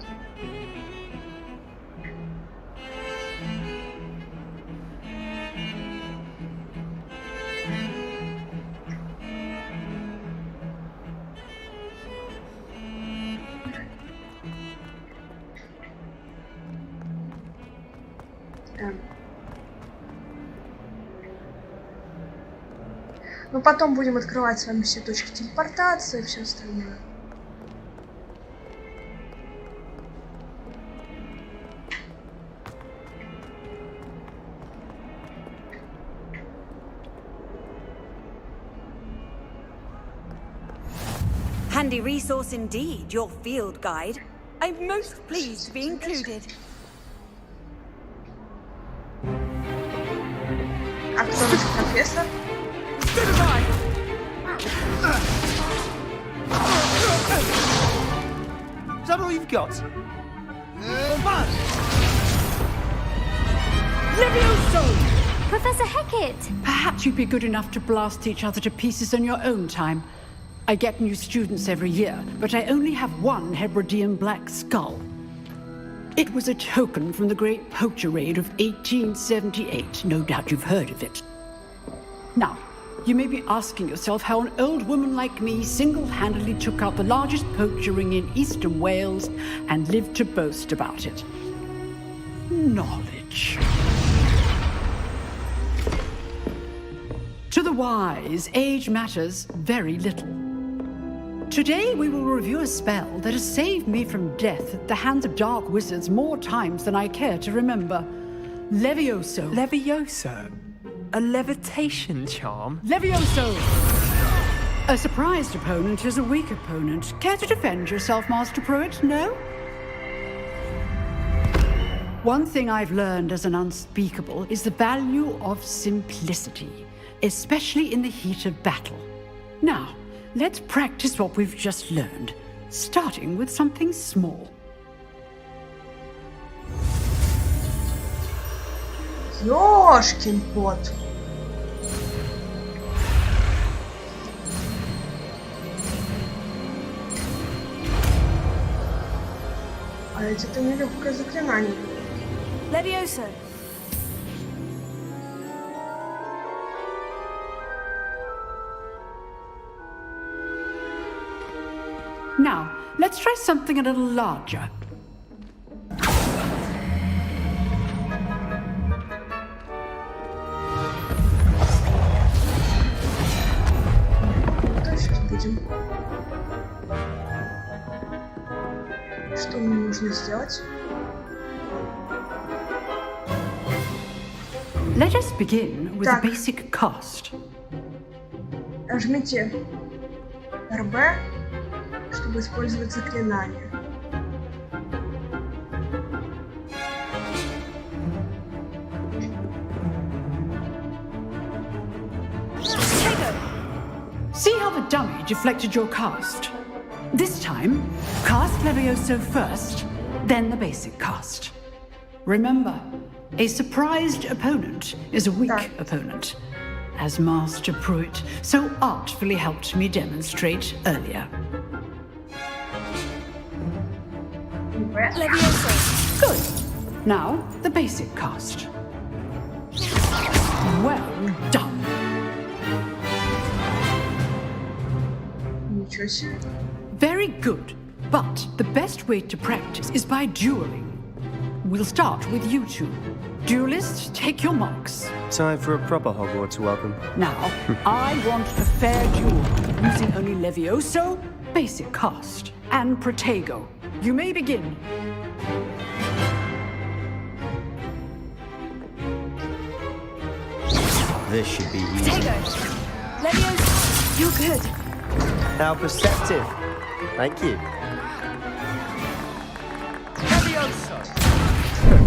Но потом будем открывать с вами все точки телепортации и все остальное. Handy resource indeed, your field guide. I'm most pleased to be included. А кто наш профессор? Is that all you've got? Professor Hecat! Perhaps you'd be good enough to blast each other to pieces on your own time. I get new students every year, but I only have one Hebridean black skull. It was a token from the Great Poacher Raid of 1878. No doubt you've heard of it. Now, you may be asking yourself how an old woman like me single-handedly took out the largest poacher ring in eastern Wales and lived to boast about it. Knowledge. To the wise, age matters very little. Today we will review a spell that has saved me from death at the hands of dark wizards more times than I care to remember. Levioso. Levioso? A levitation charm? Levioso! A surprised opponent is a weak opponent. Care to defend yourself, Master Pruitt? No? One thing I've learned as an unspeakable is the value of simplicity, especially in the heat of battle. Now, let's practice what we've just learned, starting with something small. Ёшкин кот. А ведь это нелегкое заклинание. Levioso. Now, let's try something a little larger. Сейчас будем. Что мне нужно сделать? Let us begin with a basic cast. Нажмите RB, чтобы использовать заклинание. See how the dummy deflected your cast? This time, cast Levioso first, then the basic cast. Remember, a surprised opponent is a weak opponent, as Master Pruitt so artfully helped me demonstrate earlier. Levioso. Good. Now, the basic cast. Well done. Ничего себе. Very good. But the best way to practice is by dueling. We'll start with you two. Duelists, take your marks. Time for a proper Hogwarts welcome. Now, I want a fair duel, using only Levioso, basic cast, and Protego. You may begin. This should be easy. Leviosa, you're good. How perceptive. Thank you.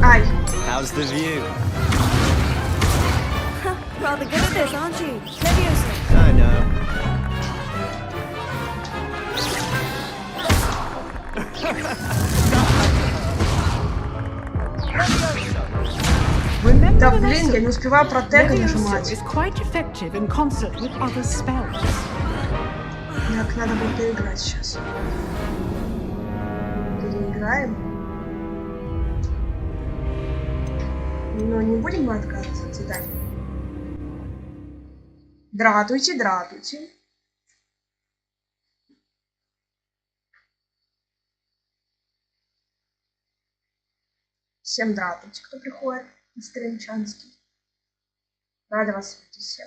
Ай. How's the view? Rather good at this, aren't you? Leviosa. I know. Да блин, я не успеваю про тега нажимать. is quite effective in concert with other spells. Так, надо будет переиграть сейчас. Переиграем. Но не будем мы отказываться от задания. Дратуйте, дратуйте. Всем дратуйте, кто приходит на стрим чанский. Рада вас видеть всех.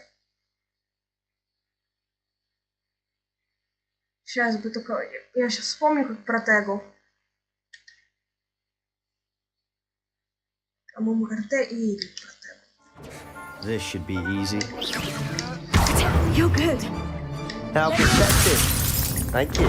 Сейчас бы только... Я сейчас вспомню, как про тегу. По-моему, РТ и игры про тегу. This should be easy. You're good. How perceptive. Thank you.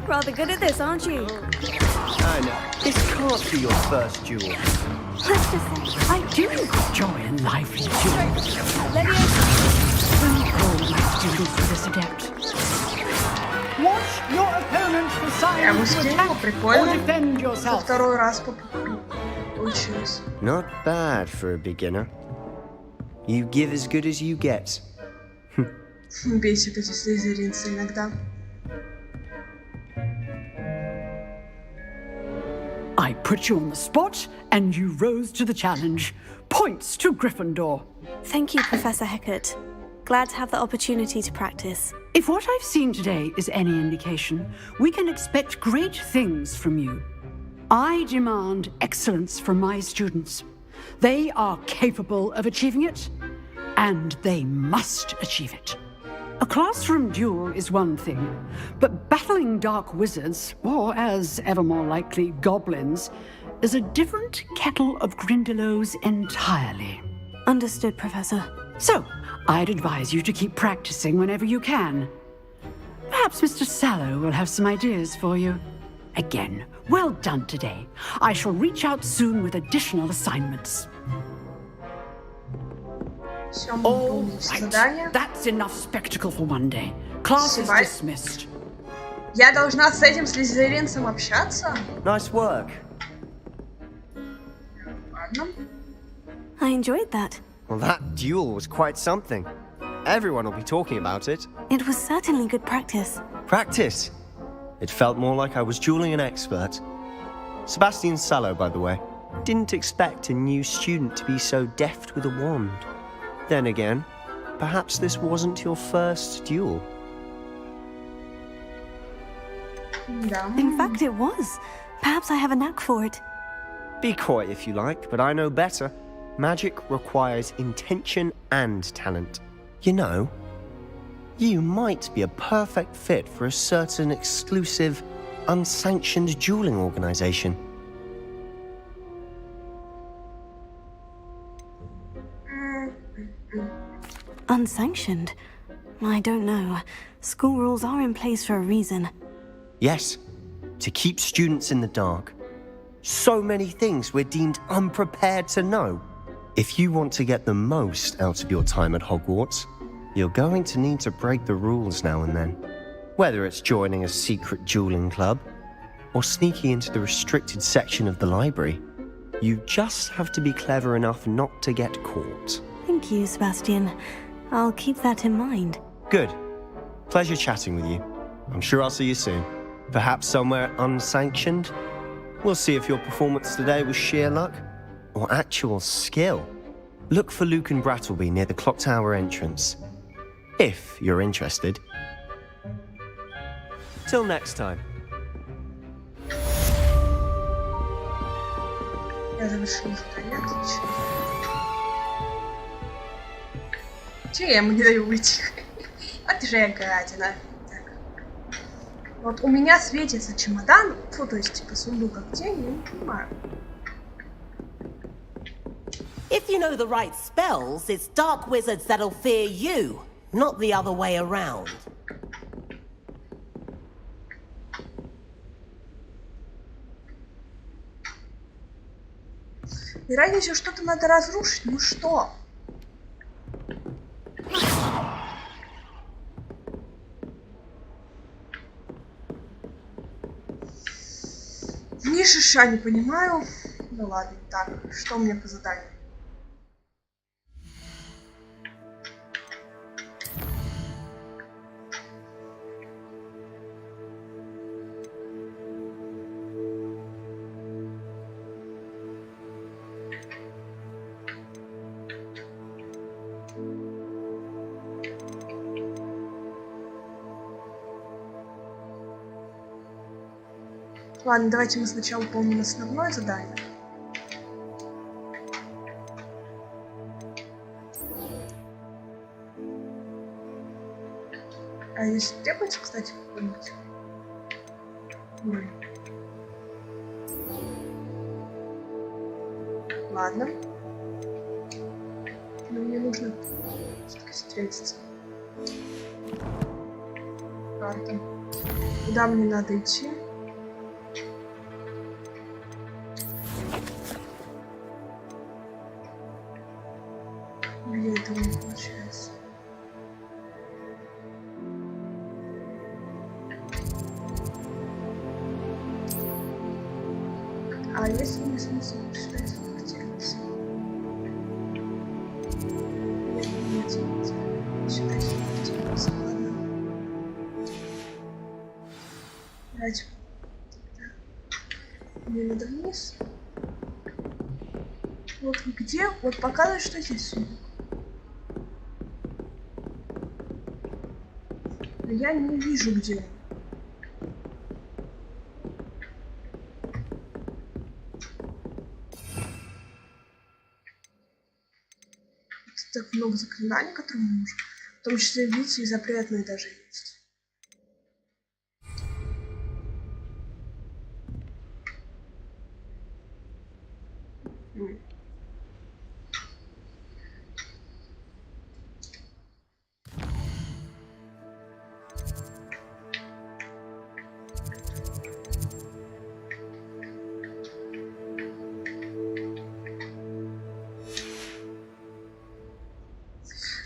Rather good at this, aren't you? I know. This can't be your first duel. Let's just say, I do enjoy a lively duel. Leviosa. Don't all my students for this adept. Watch your opponent decide Я ему to скинул, attack or прикольно. defend Во yourself. второй раз получилось. Not bad for a beginner. You give as good as you get. Бесит эти слизеринцы иногда. I put you on the spot, and you rose to the challenge. Points to Gryffindor. Thank you, Professor Hecat. Glad to have the opportunity to practice. If what I've seen today is any indication, we can expect great things from you. I demand excellence from my students. They are capable of achieving it, and they must achieve it. A classroom duel is one thing, but battling dark wizards, or as ever more likely, goblins, is a different kettle of Grindylows entirely. Understood, Professor. So, I'd advise you to keep practicing whenever you can. Perhaps Mr. Sallow will have some ideas for you. Again, well done today. I shall reach out soon with additional assignments. All right, that's enough spectacle for one day. Class is dismissed. Я должна с этим слизеринцем общаться? Nice work. Ладно. I enjoyed that. Well, that duel was quite something. Everyone will be talking about it. It was certainly good practice. Practice? It felt more like I was dueling an expert. Sebastian Sallow, by the way. Didn't expect a new student to be so deft with a wand. Then again, perhaps this wasn't your first duel. In fact, it was. Perhaps I have a knack for it. Be coy if you like, but I know better. Magic requires intention and talent. You know, you might be a perfect fit for a certain exclusive, unsanctioned dueling organization. Unsanctioned? I don't know. School rules are in place for a reason. Yes, to keep students in the dark. So many things we're deemed unprepared to know. If you want to get the most out of your time at Hogwarts, you're going to need to break the rules now and then. Whether it's joining a secret dueling club, or sneaking into the restricted section of the library, you just have to be clever enough not to get caught. Thank you, Sebastian. I'll keep that in mind. Good. Pleasure chatting with you. I'm sure I'll see you soon. Perhaps somewhere unsanctioned? We'll see if your performance today was sheer luck or actual skill. Look for Luke and Brattleby near the clock tower entrance. If you're interested. Till next time. Я завершила задание, отлично. Че я ему не даю выйти? Вот же я гадина. Так. Вот у меня светится чемодан, фу, то есть типа сундук, а где, я не понимаю. If you know the right spells, it's dark wizards that'll fear you, not the other way around. Вероятнее, что-то надо разрушить, ну что? Ни шиша не понимаю. Ну ладно, так, что у меня по заданию? Ладно, давайте мы сначала выполним основное задание. А здесь требуется, кстати, какой-нибудь? Ладно. Но мне нужно встретиться. Карта. Куда мне надо идти? Где это не получается? А если не смысл сюда телепортироваться? Сюда телепортироваться, ладно. Давайте. Мне надо вниз. Вот где? Вот показывает, что здесь сундук. Но я не вижу, где он. Так много заклинаний, которые мы можем. В том числе, видите, и запретные даже есть.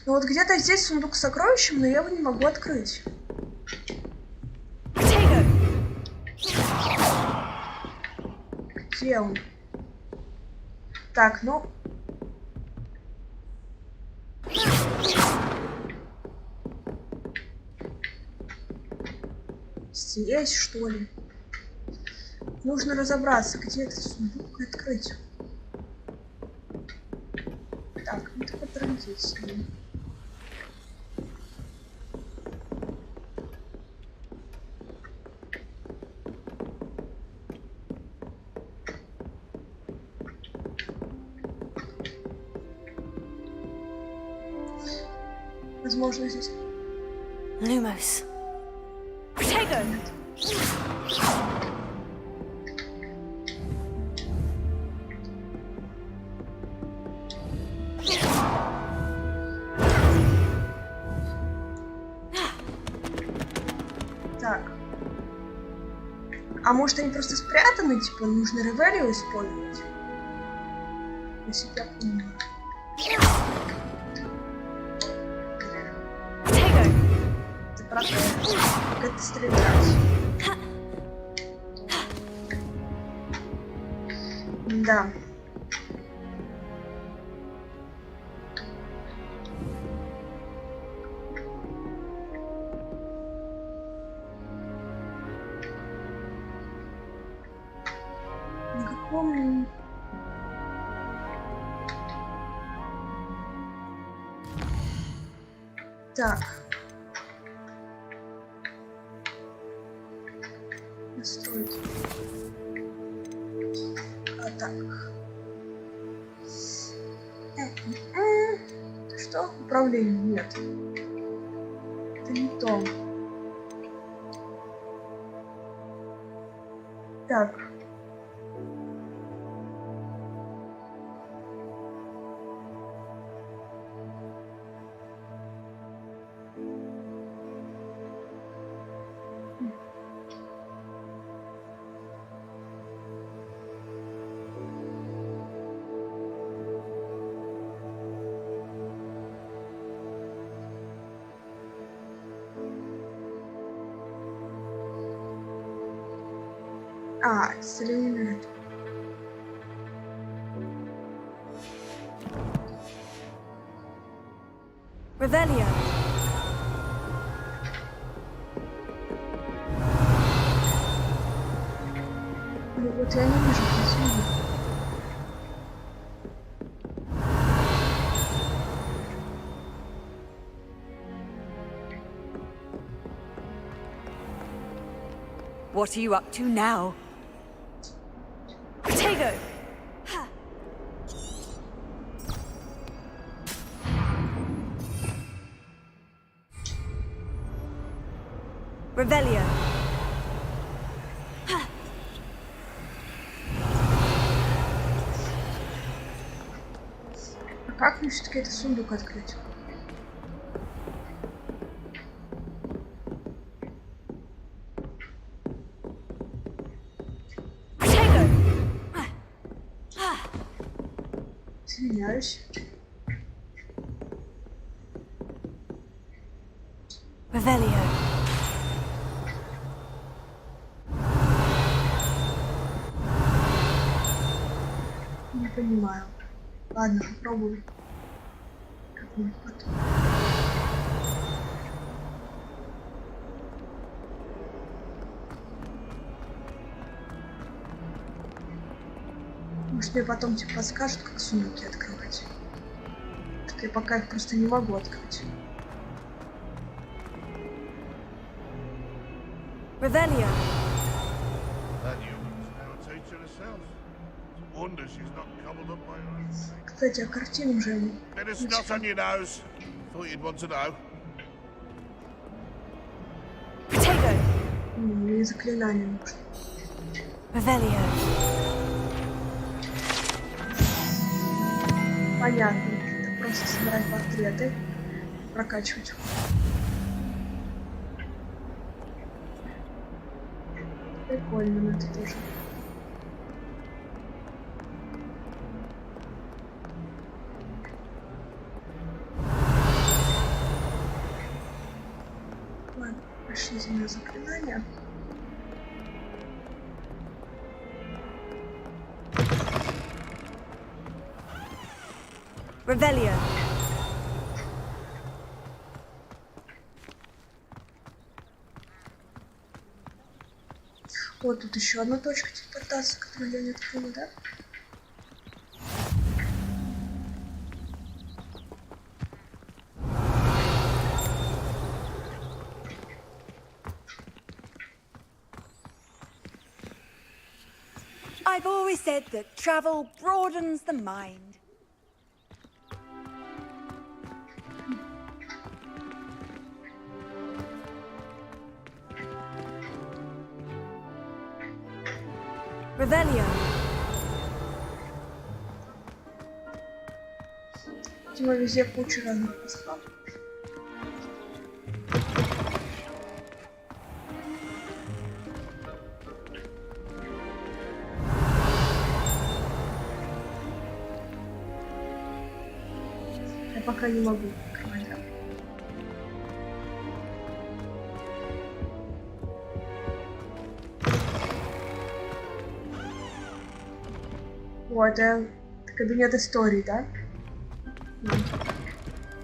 Ну вот где-то здесь сундук с сокровищем, но я его не могу открыть. Где он? Так, ну... Здесь, что ли? Нужно разобраться, где этот сундук, и открыть. Так, ну это по традиции. Возможно, здесь... Lumos. Так. А может они просто спрятаны, типа нужно ревелио использовать? Если я понимаю. Это правда. Как это стрелять? Да. Никаком... Так. Настроить. А так. Что? Управление? Нет. Это не то. Так. Стрим. Revelio. Вот я не вижу красивый. What are you up to now? Potato! Revelio. А как мне все-таки этот сундук открыть? Извиняюсь. Revelio. Не понимаю. Ладно, попробую. Как-нибудь потом. Может, мне потом типа подскажут, как сундуки открывать. Потому что я пока их просто не могу открыть. Revelio. That human's now a teacher herself. It's a wonder she's not gobbled up by her own. Кстати, а картину уже ему. Bit of snot on your nose. Thought you'd want to know. Potato. Мне заклинание нужно. Revelio. Понятно. Это просто собирать портреты, прокачивать их. Прикольно, но это тоже. Ладно, пошли за мной заклинания. Revelio. Вот тут еще одна точка телепортации, которую я не открыла, да? I've always said that travel broadens the mind. Revelio. Видимо, везде куча разных постов. Я пока не могу открывать. О, это кабинет истории, да?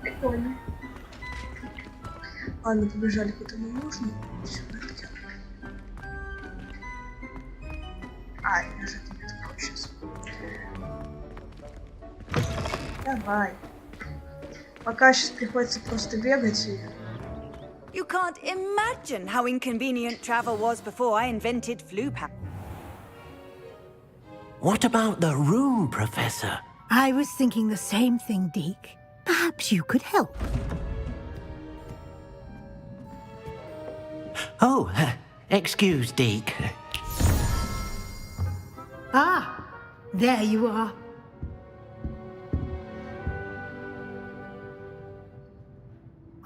Прикольно. Ладно, побежали куда нам нужно. Сюда делаем. А, я же это не открою сейчас. Давай. Пока сейчас приходится просто бегать и... You can't imagine how inconvenient travel was before I invented flu pack. What about the room, Professor? I was thinking the same thing, Deke. Perhaps you could help. Oh, excuse, Deke. Ah, there you are.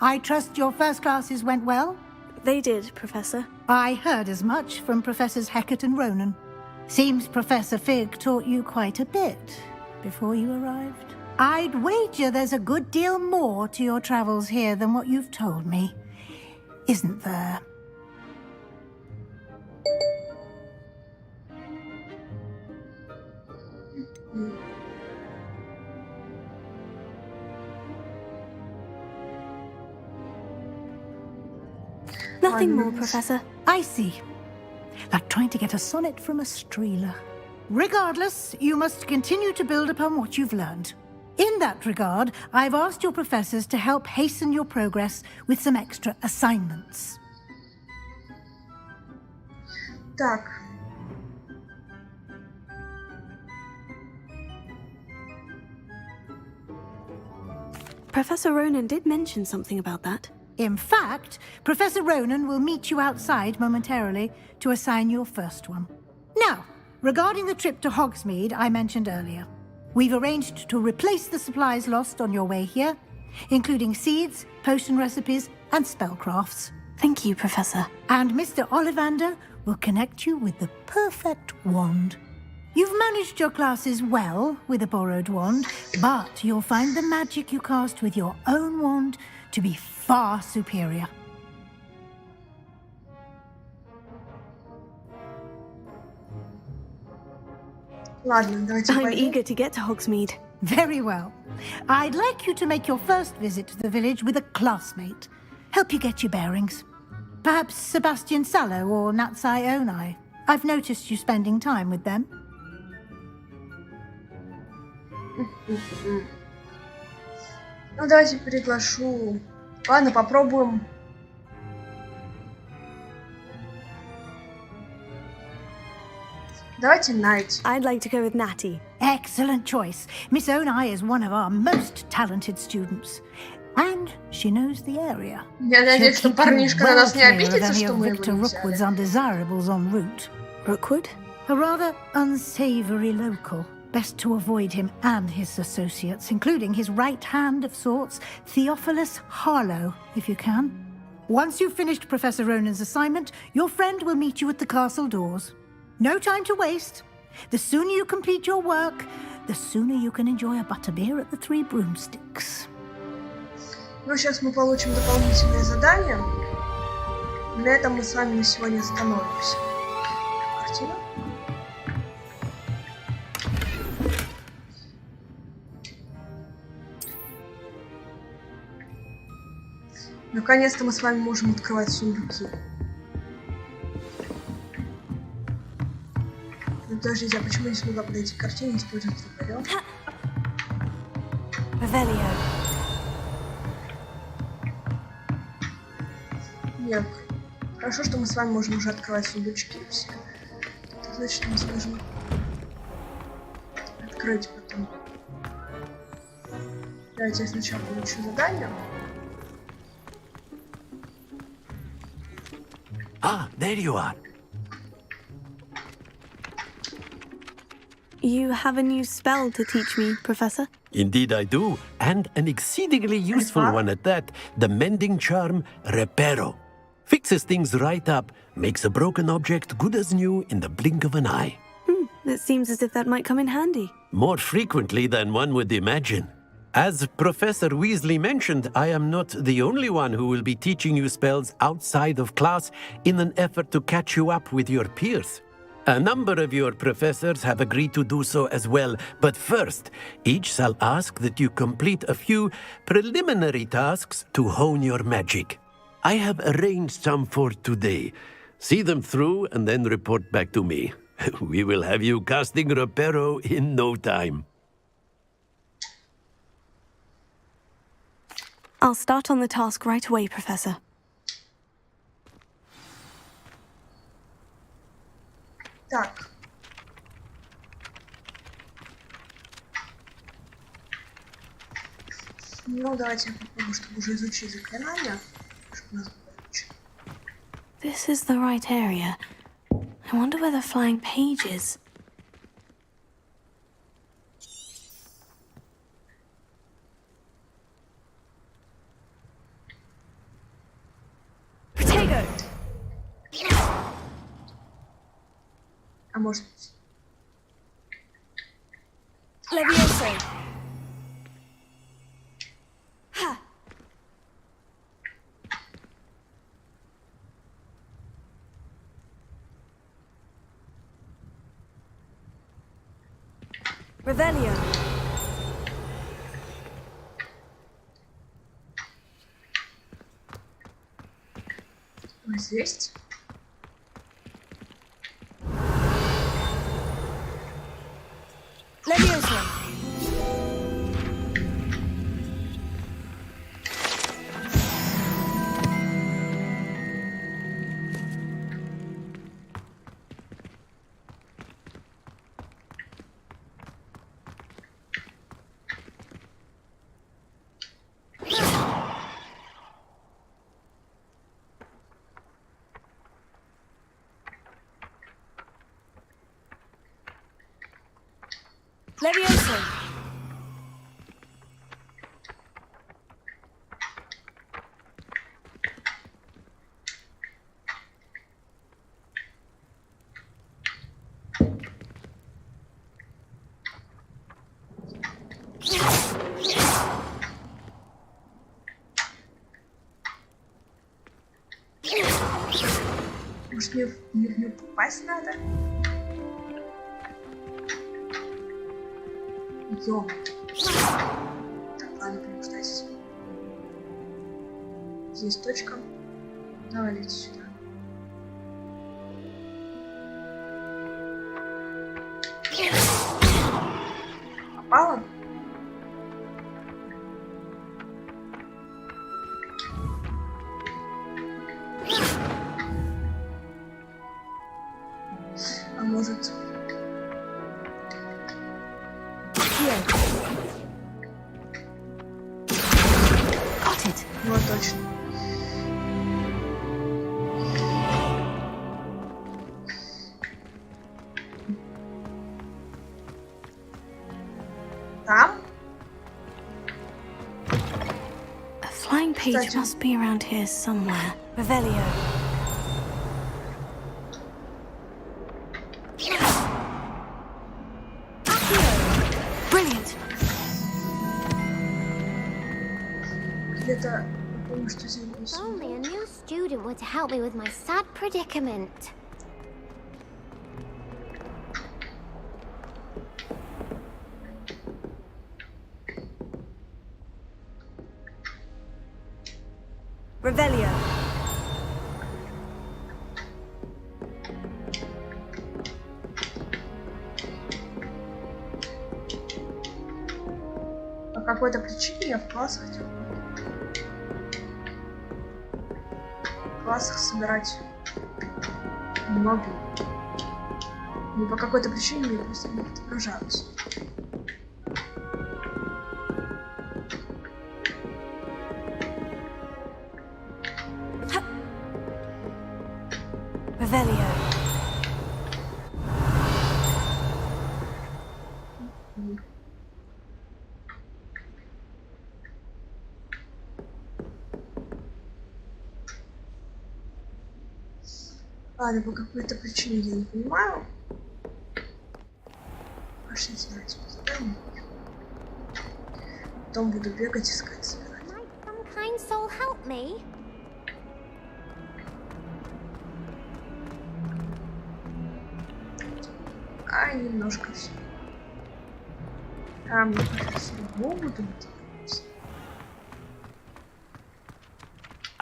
I trust your first classes went well? They did, Professor. I heard as much from Professors Hecat and Ronan. Seems Professor Fig taught you quite a bit before you arrived. I'd wager there's a good deal more to your travels here than what you've told me. Isn't there? Nothing more, Professor. I see. Like trying to get a sonnet from a streeler. Regardless, you must continue to build upon what you've learned. In that regard, I've asked your professors to help hasten your progress with some extra assignments. Так. Professor Ronan did mention something about that. In fact, Professor Ronan will meet you outside momentarily to assign your first one. Now, regarding the trip to Hogsmeade I mentioned earlier, we've arranged to replace the supplies lost on your way here, including seeds, potion recipes, and spellcrafts. Thank you, Professor. And Mr. Ollivander will connect you with the perfect wand. You've managed your classes well with a borrowed wand, but you'll find the magic you cast with your own wand to be far superior. Ладно, давайте I'm пойдем. eager to get to Hogsmeade. Very well. I'd like you to make your first visit to the village with a classmate. Help you get your bearings. Perhaps Sebastian Sallow or Natsai Onai. I've noticed you spending time with them. Ну, давайте приглашу. Ладно, попробуем. Давайте Найти. I'd like to go with Natty. Excellent choice. Miss Onai is one of our most talented students. And she knows the area. Я надеюсь, что парнишка на нас не обидится, что мы его Victor не Rookwood's взяли. undesirables en route. Rookwood? A rather unsavory local. Best to avoid him and his associates, including his right hand of sorts, Theophilus Harlow, if you can. Once you've finished Professor Ronan's assignment, your friend will meet you at the castle doors. No time to waste. The sooner you complete your work, the sooner you can enjoy a butterbeer at the Three Broomsticks. Ну, сейчас мы получим дополнительное задание. На этом мы с вами на сегодня остановимся. Картина. Наконец-то мы с вами можем открывать сундуки. Ну, подождите, а почему не смогла подойти к картине, использовать звукорёд? Revelio. Нет. Хорошо, что мы с вами можем уже открывать сундучки все. Это значит, мы сможем открыть потом. Давайте я сначала получу задание. Ah, there you are. You have a new spell to teach me, Professor? Indeed I do, and an exceedingly useful one at that, the mending charm Reparo. Fixes things right up, makes a broken object good as new in the blink of an eye. It seems as if that might come in handy. More frequently than one would imagine. As Professor Weasley mentioned, I am not the only one who will be teaching you spells outside of class in an effort to catch you up with your peers. A number of your professors have agreed to do so as well, but first, each shall ask that you complete a few preliminary tasks to hone your magic. I have arranged some for today. See them through and then report back to me. We will have you casting Reparo in no time. I'll start on the task right away, Professor. Так. Ну, давайте я попробую, чтобы уже изучить заклинания, чтобы у нас было лучше. This is the right area. I wonder where the flying page is. может быть. Levioso. Ha. Revelio. Есть. Levioso. Levioso. Может, мне в нее попасть надо? Ё. Так, ладно, перестать. Здесь точка. Давай лезь сюда. Попала? А может... Вот точно. Там? A flying page must be around here somewhere. Revelio. Brilliant. Где-то, потому что здесь. Only a new student were to help me with my sad predicament. Revelio. По какой-то причине я в классах собирать не могу. Но по какой-то причине мне просто не отображаются. Revelio. Ладно, по какой-то причине я не понимаю. Пошлите, давайте поставим. Потом буду бегать, искать, собирать. Some kind soul help me? А, немножко все. А, мне кажется, могут быть.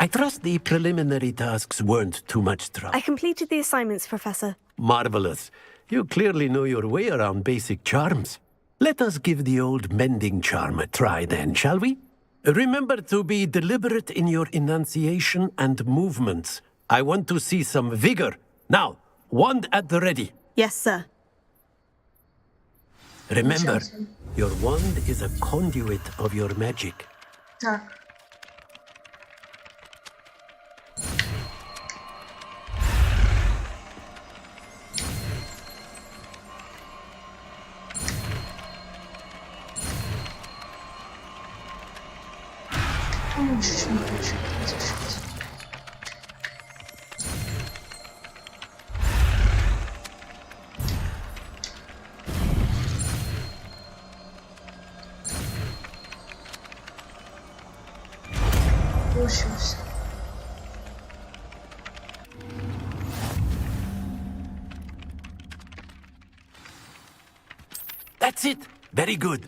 I trust the preliminary tasks weren't too much trouble. I completed the assignments, Professor. Marvelous. You clearly know your way around basic charms. Let us give the old mending charm a try then, shall we? Remember to be deliberate in your enunciation and movements. I want to see some vigor. Now, wand at the ready. Yes, sir. Remember, your wand is a conduit of your magic. Так. Чуть-чуть не хочу разрешить. получился. That's it. Very good.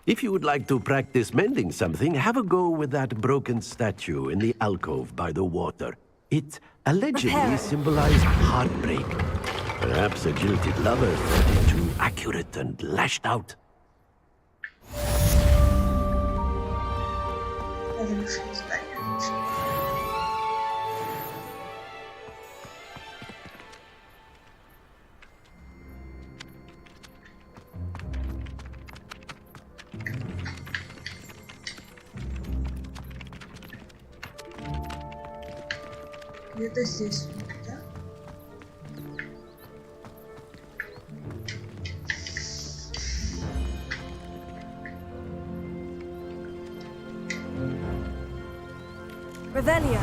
If you would like to practice mending something, have a go with that broken statue in the alcove by the water. It allegedly symbolized heartbreak. Perhaps a jilted lover thought it too accurate and lashed out. Где-то здесь, да? Revelio.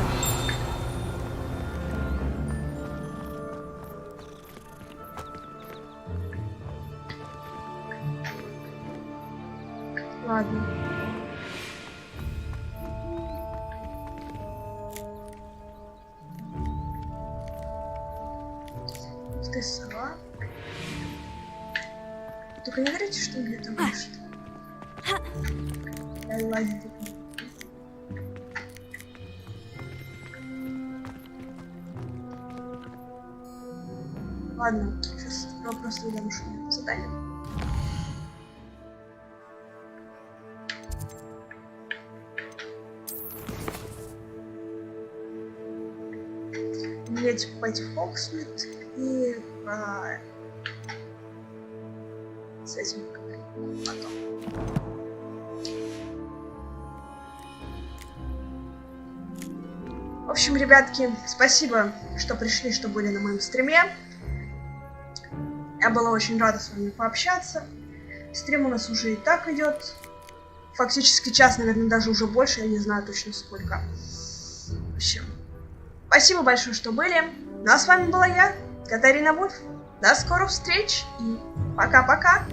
Ладно. Ты сова. Только не говорите, что мне там что. Я лазить. Ладно, сейчас я просто уйдем, что мне задание. Мне типа пойти в Фоксмит и с этим потом. В общем, ребятки, спасибо, что пришли, что были на моем стриме. Я была очень рада с вами пообщаться. Стрим у нас уже и так идет. Фактически час, наверное, даже уже больше, я не знаю точно сколько. В общем, спасибо большое, что были. Ну а с вами была я, Катарина Вульф. До скорых встреч и пока-пока.